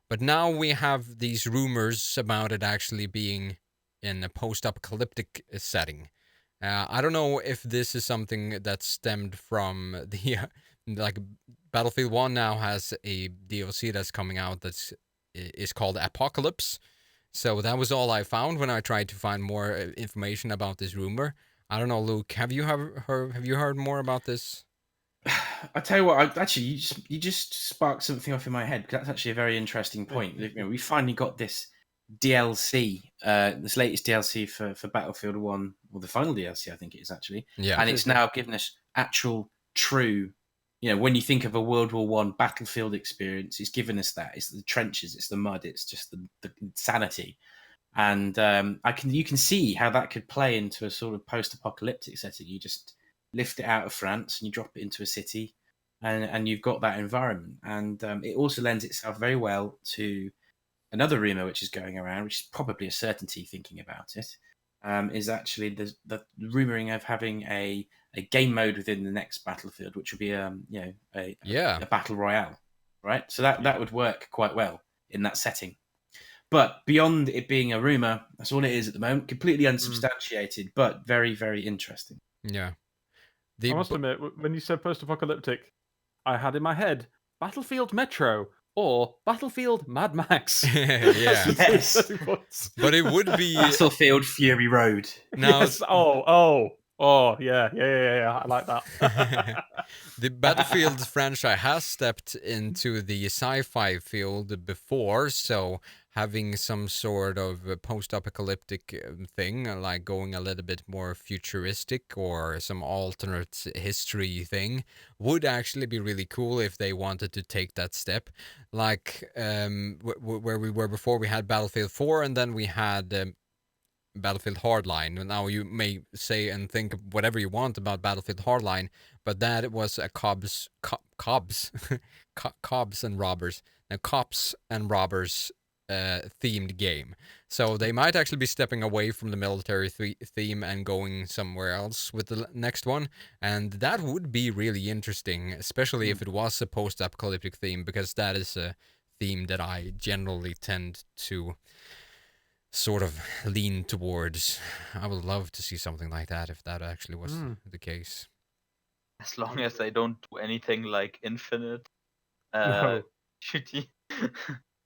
S1: But now we have these rumors about it actually being in a post-apocalyptic setting. I don't know if this is something that stemmed from the like Battlefield 1 now has a DLC that's coming out is called Apocalypse. So that was all I found when I tried to find more information about this rumor. I don't know, Luke. Have you heard more about this?
S2: I tell you what, you just sparked something off in my head. That's actually a very interesting point. We finally got this DLC, this latest DLC for Battlefield 1, or the final DLC, I think it is actually.
S1: Yeah.
S2: And it's now given us actual, true, when you think of a World War One battlefield experience, it's given us that. It's the trenches, it's the mud, it's just the insanity. And you can see how that could play into a sort of post-apocalyptic setting. You just lift it out of France and you drop it into a city, and you've got that environment. And it also lends itself very well to another rumor which is going around, which is probably a certainty thinking about it, is actually the rumoring of having a game mode within the next Battlefield, which would be a battle royale, right? So that would work quite well in that setting. But beyond it being a rumor, that's all it is at the moment. Completely unsubstantiated, but very, very interesting.
S1: Yeah.
S3: I must admit, when you said post-apocalyptic, I had in my head Battlefield Metro or Battlefield Mad Max.
S1: Yeah.
S2: Yes.
S1: But it would be
S2: Battlefield Fury Road.
S1: now.
S3: Yes. Yeah. I like that.
S1: The Battlefield franchise has stepped into the sci-fi field before, so having some sort of a post-apocalyptic thing, like going a little bit more futuristic or some alternate history thing, would actually be really cool if they wanted to take that step. Like where we were before, we had Battlefield 4, and then we had Battlefield Hardline. Now you may say and think whatever you want about Battlefield Hardline, but that was a cops and robbers themed game. So they might actually be stepping away from the military theme and going somewhere else with the next one, and that would be really interesting, especially if it was a post-apocalyptic theme, because that is a theme that I generally tend to sort of lean towards. I would love to see something like that if that actually was the case.
S4: As long as they don't do anything like Infinite
S3: No.
S4: shooty.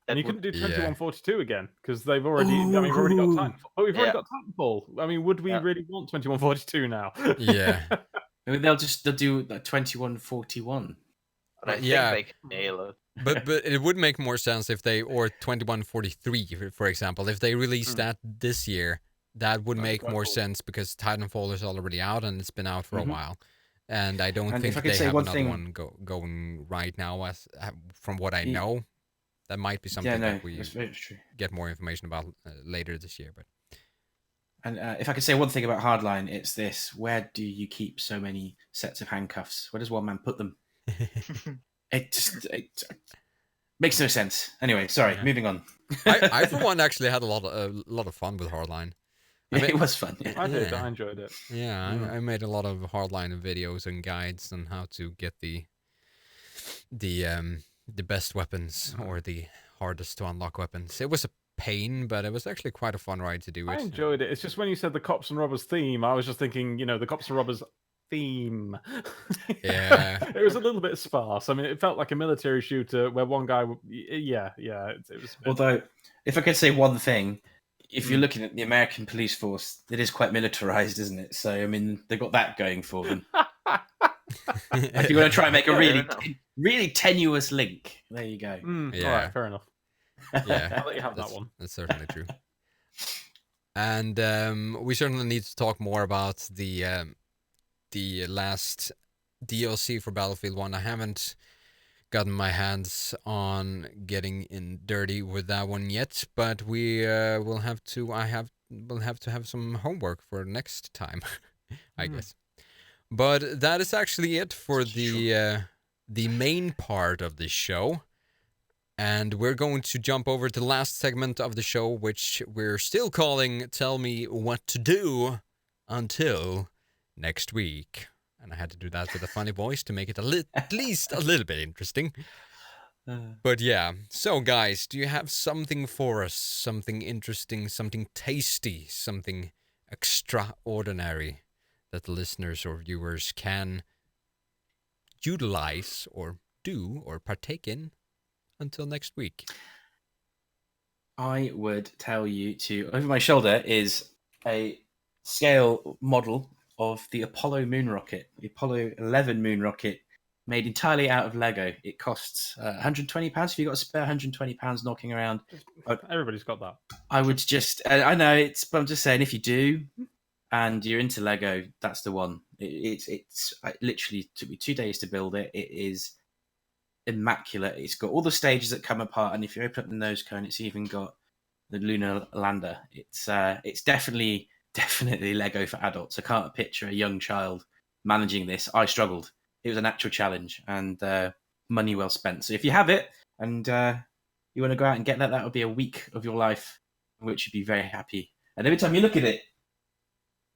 S3: And you couldn't do 2142 again because they've already. I mean, we've already got time. Oh, we've already got Titanfall. I mean, would we really want 2142 now?
S1: Yeah.
S2: I mean, they'll do like 2141.
S4: But I think they can nail it.
S1: But it would make more sense if they, or 2143, for example, if they released that this year, that would make more sense because Titanfall is already out and it's been out for a while. And I don't think they have another one going right now, as from what I know. That might be something that we get more information about later this year. But
S2: And if I could say one thing about Hardline, it's this: where do you keep so many sets of handcuffs? Where does one man put them? It makes no sense. Anyway, sorry. Moving on.
S1: I for one actually had a lot of fun with Hardline.
S2: It was fun. Yeah.
S3: I did. I enjoyed it.
S1: Yeah, I made a lot of Hardline videos and guides on how to get the best weapons or the hardest to unlock weapons. It was a pain, but it was actually quite a fun ride to do it.
S3: I enjoyed it. It's just when you said the cops and robbers theme, I was just thinking, the cops and robbers theme.
S1: Yeah.
S3: It was a little bit sparse. I mean, it felt like a military shooter where one guy it was
S2: Although, if I could say one thing, if you're looking at the American police force, it is quite militarized, isn't it? So, I mean, they've got that going for them. If you want to try and make a really tenuous link, there you go.
S3: Yeah. All right, fair enough.
S1: Yeah,
S3: I'll let you have that one.
S1: That's certainly true. And we certainly need to talk more about the last DLC for Battlefield 1. I haven't gotten my hands on getting in dirty with that one yet, but we will have to. We'll have to have some homework for next time, I guess. But that is actually it for the main part of the show. And we're going to jump over to the last segment of the show, which we're still calling Tell Me What to Do until next week. And I had to do that with a funny voice to make it at least a little bit interesting. But yeah, so guys, do you have something for us? Something interesting, something tasty, something extraordinary that the listeners or viewers can utilize or do or partake in until next week?
S2: I would tell you to, over my shoulder is a scale model of the Apollo moon rocket, the Apollo 11 moon rocket, made entirely out of Lego. It costs £120. If you've got a spare £120 knocking around,
S3: everybody's got that.
S2: I would just, I know but I'm just saying, if you do and you're into Lego, that's the one. It literally took me 2 days to build it. It is immaculate. It's got all the stages that come apart, and if you open up the nose cone, it's even got the lunar lander. It's definitely Lego for adults. I can't picture a young child managing this. I struggled. It was an actual challenge, and money well spent. So if you have it and you want to go out and get that would be a week of your life in which you'd be very happy. And every time you look at it,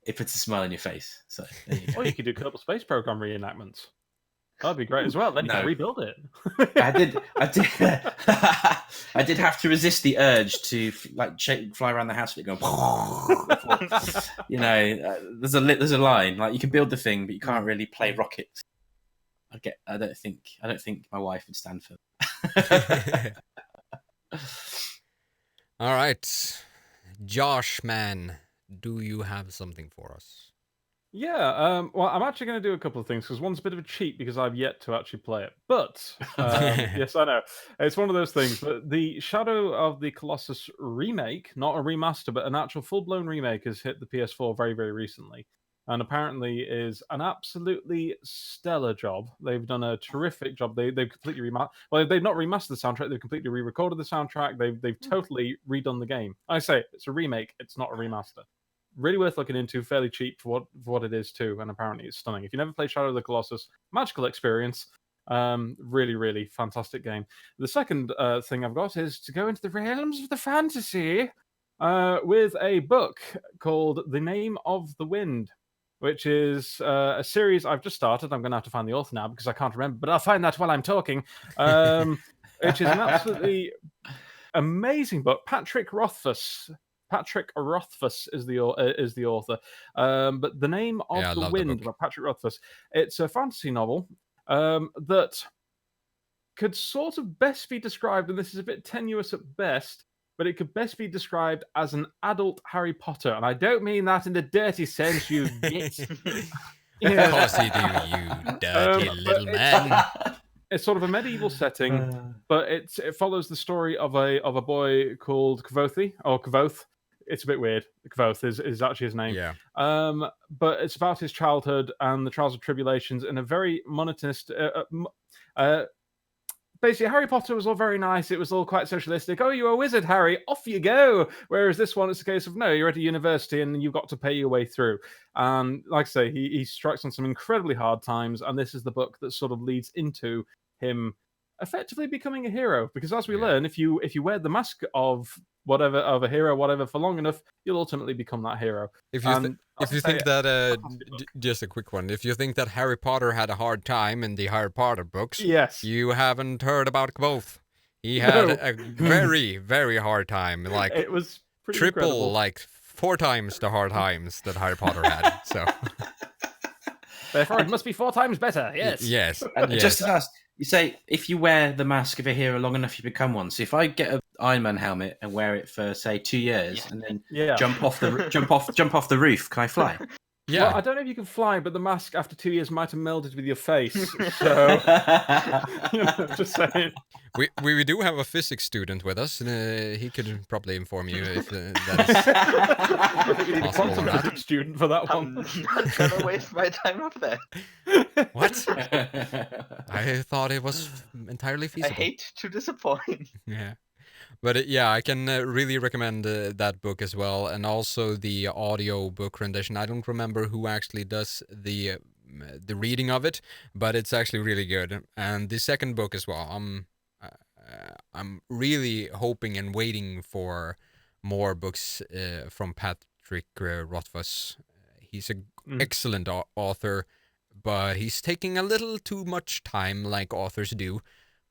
S2: it puts a smile on your face. So there you go.
S3: Or you could do Kerbal Space Program reenactments. That'd be great as well. Then you can rebuild it.
S2: I did. I did have to resist the urge to fly around the house with it going. You know, there's a line like you can build the thing, but you can't really play rockets. I don't think my wife would stand for that.
S1: All right, Josh, man, do you have something for us?
S3: Yeah, well, I'm actually going to do a couple of things because one's a bit of a cheat because I've yet to actually play it. But yes, I know it's one of those things. But the Shadow of the Colossus remake, not a remaster, but an actual full-blown remake, has hit the PS4 very, very recently, and apparently is an absolutely stellar job. They've done a terrific job. They've completely they've not remastered the soundtrack. They've completely re-recorded the soundtrack. They've totally redone the game. I say it's a remake. It's not a remaster. Really worth looking into, fairly cheap for what it is too, and apparently it's stunning. If you never played Shadow of the Colossus, magical experience. Really, really fantastic game. The second thing I've got is to go into the realms of the fantasy with a book called The Name of the Wind, which is a series I've just started. I'm going to have to find the author now because I can't remember, but I'll find that while I'm talking. Which is an absolutely amazing book. Patrick Rothfuss is the author. But The Name of the Wind by Patrick Rothfuss. It's a fantasy novel that could sort of best be described, and this is a bit tenuous at best, but it could best be described as an adult Harry Potter. And I don't mean that in the dirty sense, you git.
S1: Of course you do, you dirty little man.
S3: It's sort of a medieval setting, but it follows the story of a boy called Kvoth. It's a bit weird. Kvoth is actually his name.
S1: Yeah.
S3: But it's about his childhood and the trials and tribulations in a very monotonous. Basically, Harry Potter was all very nice. It was all quite socialistic. Oh, you're a wizard, Harry. Off you go. Whereas this one, it's a case of, no, you're at a university and you've got to pay your way through. And like I say, he strikes on some incredibly hard times. And this is the book that sort of leads into him effectively becoming a hero. Because as we learn, if you wear the mask of a hero, whatever, for long enough, you'll ultimately become that hero.
S1: If you think that just a quick one, if you think that Harry Potter had a hard time in the Harry Potter books,
S3: yes,
S1: you haven't heard about Kvoth. He had a very, very hard time. Like
S3: it was pretty
S1: triple,
S3: incredible.
S1: like 4 times the hard times that Harry Potter had. So
S3: therefore, it must be 4 times better. Yes.
S1: Yes.
S2: And
S1: yes.
S2: just to ask, you say if you wear the mask of a hero long enough, you become one. So if I get an Iron Man helmet and wear it for say 2 years, and then jump off the roof, can I fly?
S1: Yeah.
S3: Well, I don't know if you can fly, but the mask after 2 years might have melded with your face. So, just saying.
S1: We do have a physics student with us, and he could probably inform you if that is
S3: We need a
S1: possible or
S3: quantum
S1: not.
S3: physics student for that one.
S4: I'm not gonna waste my time with that.
S1: What? I thought it was entirely
S4: I
S1: feasible.
S4: hate to disappoint.
S1: Yeah. But yeah, I can really recommend that book as well, and also the audio book rendition. I don't remember who actually does the reading of it, but it's actually really good. And the second book as well. I'm really hoping and waiting for more books from Patrick Rothfuss. He's an excellent author, but he's taking a little too much time, like authors do,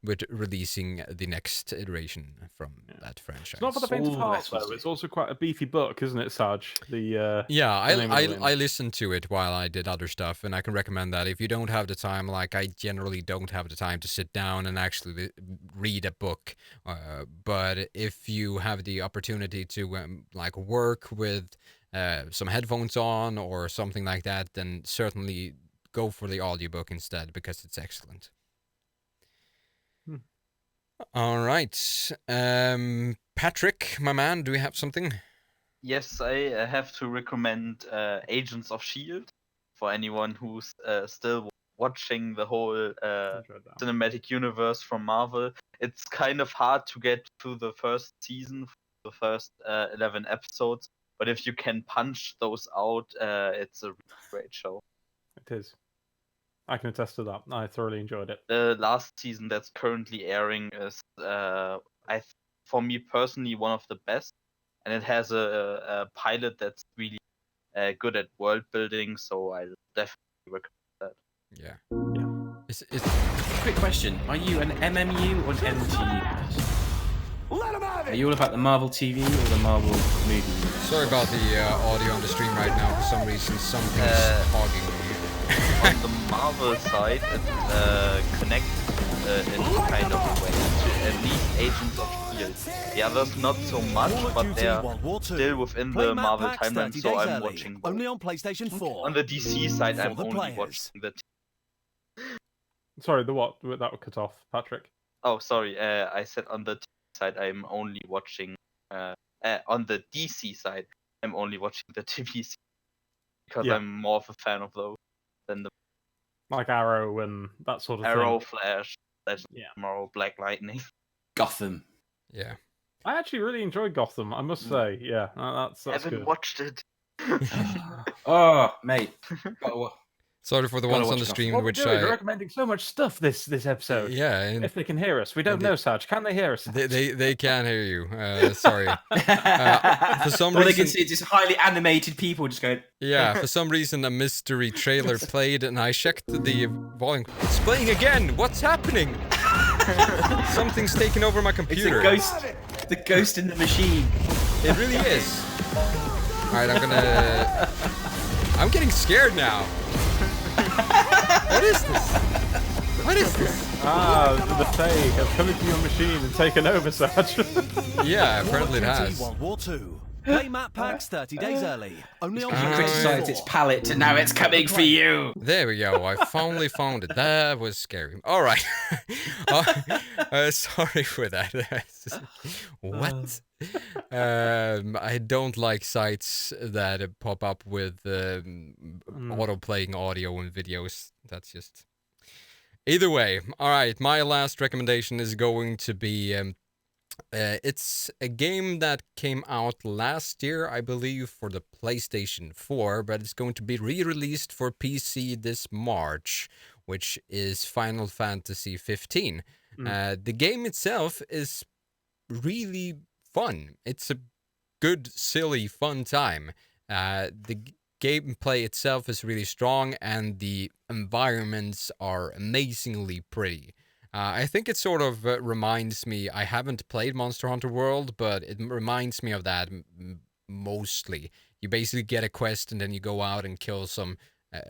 S1: with releasing the next iteration from that franchise.
S3: It's not for the faint of heart, though. It's also quite a beefy book, isn't it, Sarge?
S1: I listened to it while I did other stuff, and I can recommend that. If you don't have the time, like I generally don't have the time to sit down and actually read a book, but if you have the opportunity to like work with some headphones on or something like that, then certainly go for the audiobook instead, because it's excellent. All right. Patrick, my man, do we have something?
S4: Yes, I have to recommend Agents of S.H.I.E.L.D. for anyone who's still watching the whole cinematic universe from Marvel. It's kind of hard to get through the first season, the first 11 episodes, but if you can punch those out, it's a really great show.
S3: It is. I can attest to that. I thoroughly enjoyed it.
S4: The last season that's currently airing is, for me personally, one of the best, and it has a pilot that's really good at world building. So I definitely recommend that.
S1: Yeah. It's
S2: Quick question: are you an MMU or an MTU? Are you all about the Marvel TV or the Marvel movie?
S1: Sorry about the audio on the stream right now. For some reason, something's hogging me.
S4: On the Marvel side, it's connected in kind of a way to at least Agents of S.H.I.E.L.D. The others not so much, but they're still within the Marvel timeline, so I'm watching both.
S5: Only on PlayStation 4.
S4: On the DC side, I'm
S5: For the
S4: only
S5: players.
S4: watching the...
S3: Sorry, the what? That would cut off, Patrick.
S4: Oh, sorry, I said on the TV side, I'm only watching... on the DC side, I'm only watching the TV series, because
S3: Yeah.
S4: I'm more of a fan of those than the
S3: Like Arrow and that sort of
S4: Arrow,
S3: thing.
S4: Flash,
S3: Yeah.
S4: Tomorrow, Black Lightning.
S2: Gotham.
S1: Yeah.
S3: I actually really enjoyed Gotham, I must say. Yeah, that's
S4: Haven't
S3: good.
S4: watched it.
S2: Oh, mate. Gotta wa-
S1: Sorry for the
S2: Gotta
S1: ones on
S2: watch
S1: the
S2: it off.
S1: stream,
S3: What we're
S1: which
S3: doing, we're recommending so much stuff this episode.
S1: yeah, and
S3: If they can hear us, we don't know, Sarge. Can they hear us?
S1: they can hear you. Sorry. For some
S2: All they
S1: reason,
S2: can see is just highly animated people just going.
S1: yeah, for some reason a mystery trailer played, and I checked the volume. It's playing again. What's happening? Something's taken over my
S2: It's
S1: computer.
S2: the ghost in the machine.
S1: It really is. All right, I'm getting scared now. What is this? What is this?
S3: The Fae have come into your machine and taken over, Sarge.
S1: Yeah, apparently it
S5: Call of Duty
S1: has.
S5: World War II. Play map packs 30 days early. Only on
S2: You
S1: Ah,
S2: criticised its palette, and now it's coming for you.
S1: There we go. I finally found it. That was scary. All right. Sorry for that. What? I don't like sites that pop up with auto-playing audio and videos. That's just... Either way. All right. My last recommendation is going to be... it's a game that came out last year, I believe, for the PlayStation 4, but it's going to be re-released for PC this March, which is Final Fantasy 15. The game itself is really fun. It's a good, silly, fun time. The gameplay itself is really strong, and the environments are amazingly pretty. I think it sort of reminds me, I haven't played Monster Hunter World, but it reminds me of that mostly. You basically get a quest and then you go out and kill some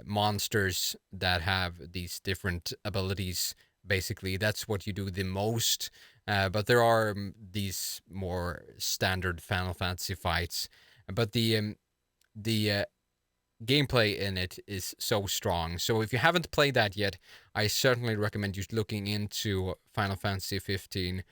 S1: monsters that have these different abilities. Basically, that's what you do the most. But there are these more standard Final Fantasy fights. But the gameplay in it is so strong. So if you haven't played that yet, I certainly recommend you looking into Final Fantasy 15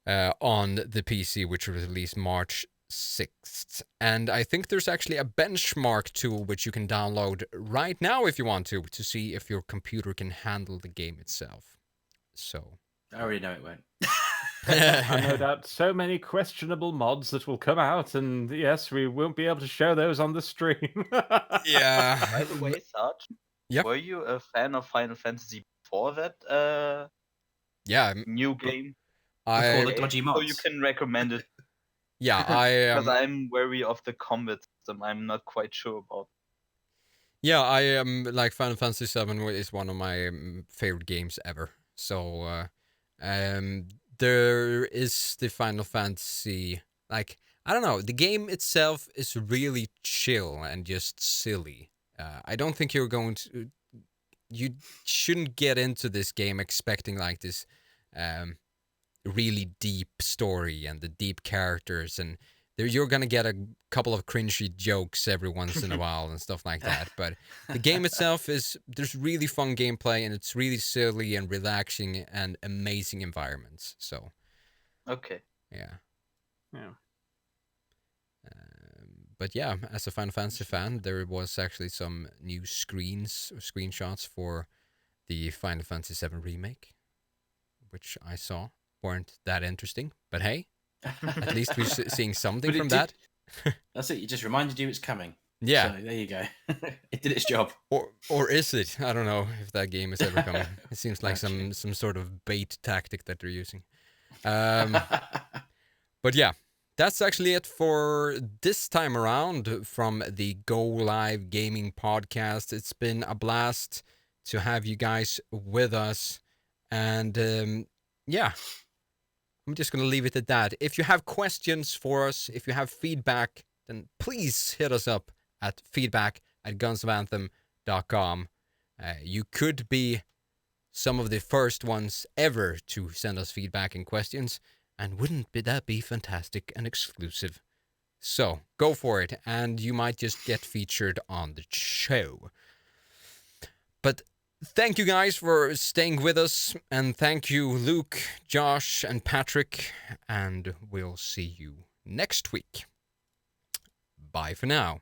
S1: on the PC, which was released March 6th. And I think there's actually a benchmark tool which you can download right now if you want to see if your computer can handle the game itself. So
S2: I already know it won't.
S3: I no doubt so many questionable mods that will come out, and yes, we won't be able to show those on the stream.
S1: yeah.
S4: By the way, Sarge,
S1: Yep.
S4: were you a fan of Final Fantasy before that
S1: Yeah,
S4: new game?
S2: Before the
S1: I
S2: dodgy
S4: So you
S2: mods.
S4: can recommend it,
S1: yeah,
S4: because I'm wary of the combat system. I'm not quite sure about.
S1: Yeah, I am like Final Fantasy 7 is one of my favorite games ever. So there is the Final Fantasy, like, I don't know, the game itself is really chill and just silly. I don't think you shouldn't get into this game expecting like this really deep story and the deep characters, and you're gonna get a couple of cringy jokes every once in a while and stuff like that. But the game itself there's really fun gameplay, and it's really silly and relaxing and amazing environments. So
S4: Okay.
S1: yeah.
S3: Yeah.
S1: But yeah, as a Final Fantasy fan, there was actually some new screenshots for the Final Fantasy 7 remake, which I saw weren't that interesting. But hey, at least we're seeing something
S2: But it
S1: from
S2: did-
S1: that.
S2: That's it. You just reminded you it's coming.
S1: Yeah.
S2: So there you go. It did its job.
S1: Or is it? I don't know if that game is ever coming. It seems like
S2: Actually.
S1: some sort of bait tactic that they're using. But yeah, that's actually it for this time around from the Go.Live Gaming Podcast. It's been a blast to have you guys with us. And yeah, I'm just going to leave it at that. If you have questions for us, if you have feedback, then please hit us up at feedback@gunsofanthem.com. You could be some of the first ones ever to send us feedback and questions, and wouldn't that be fantastic and exclusive? So, go for it, and you might just get featured on the show. But thank you guys for staying with us, and thank you Luke, Josh, and Patrick, and we'll see you next week. Bye for now.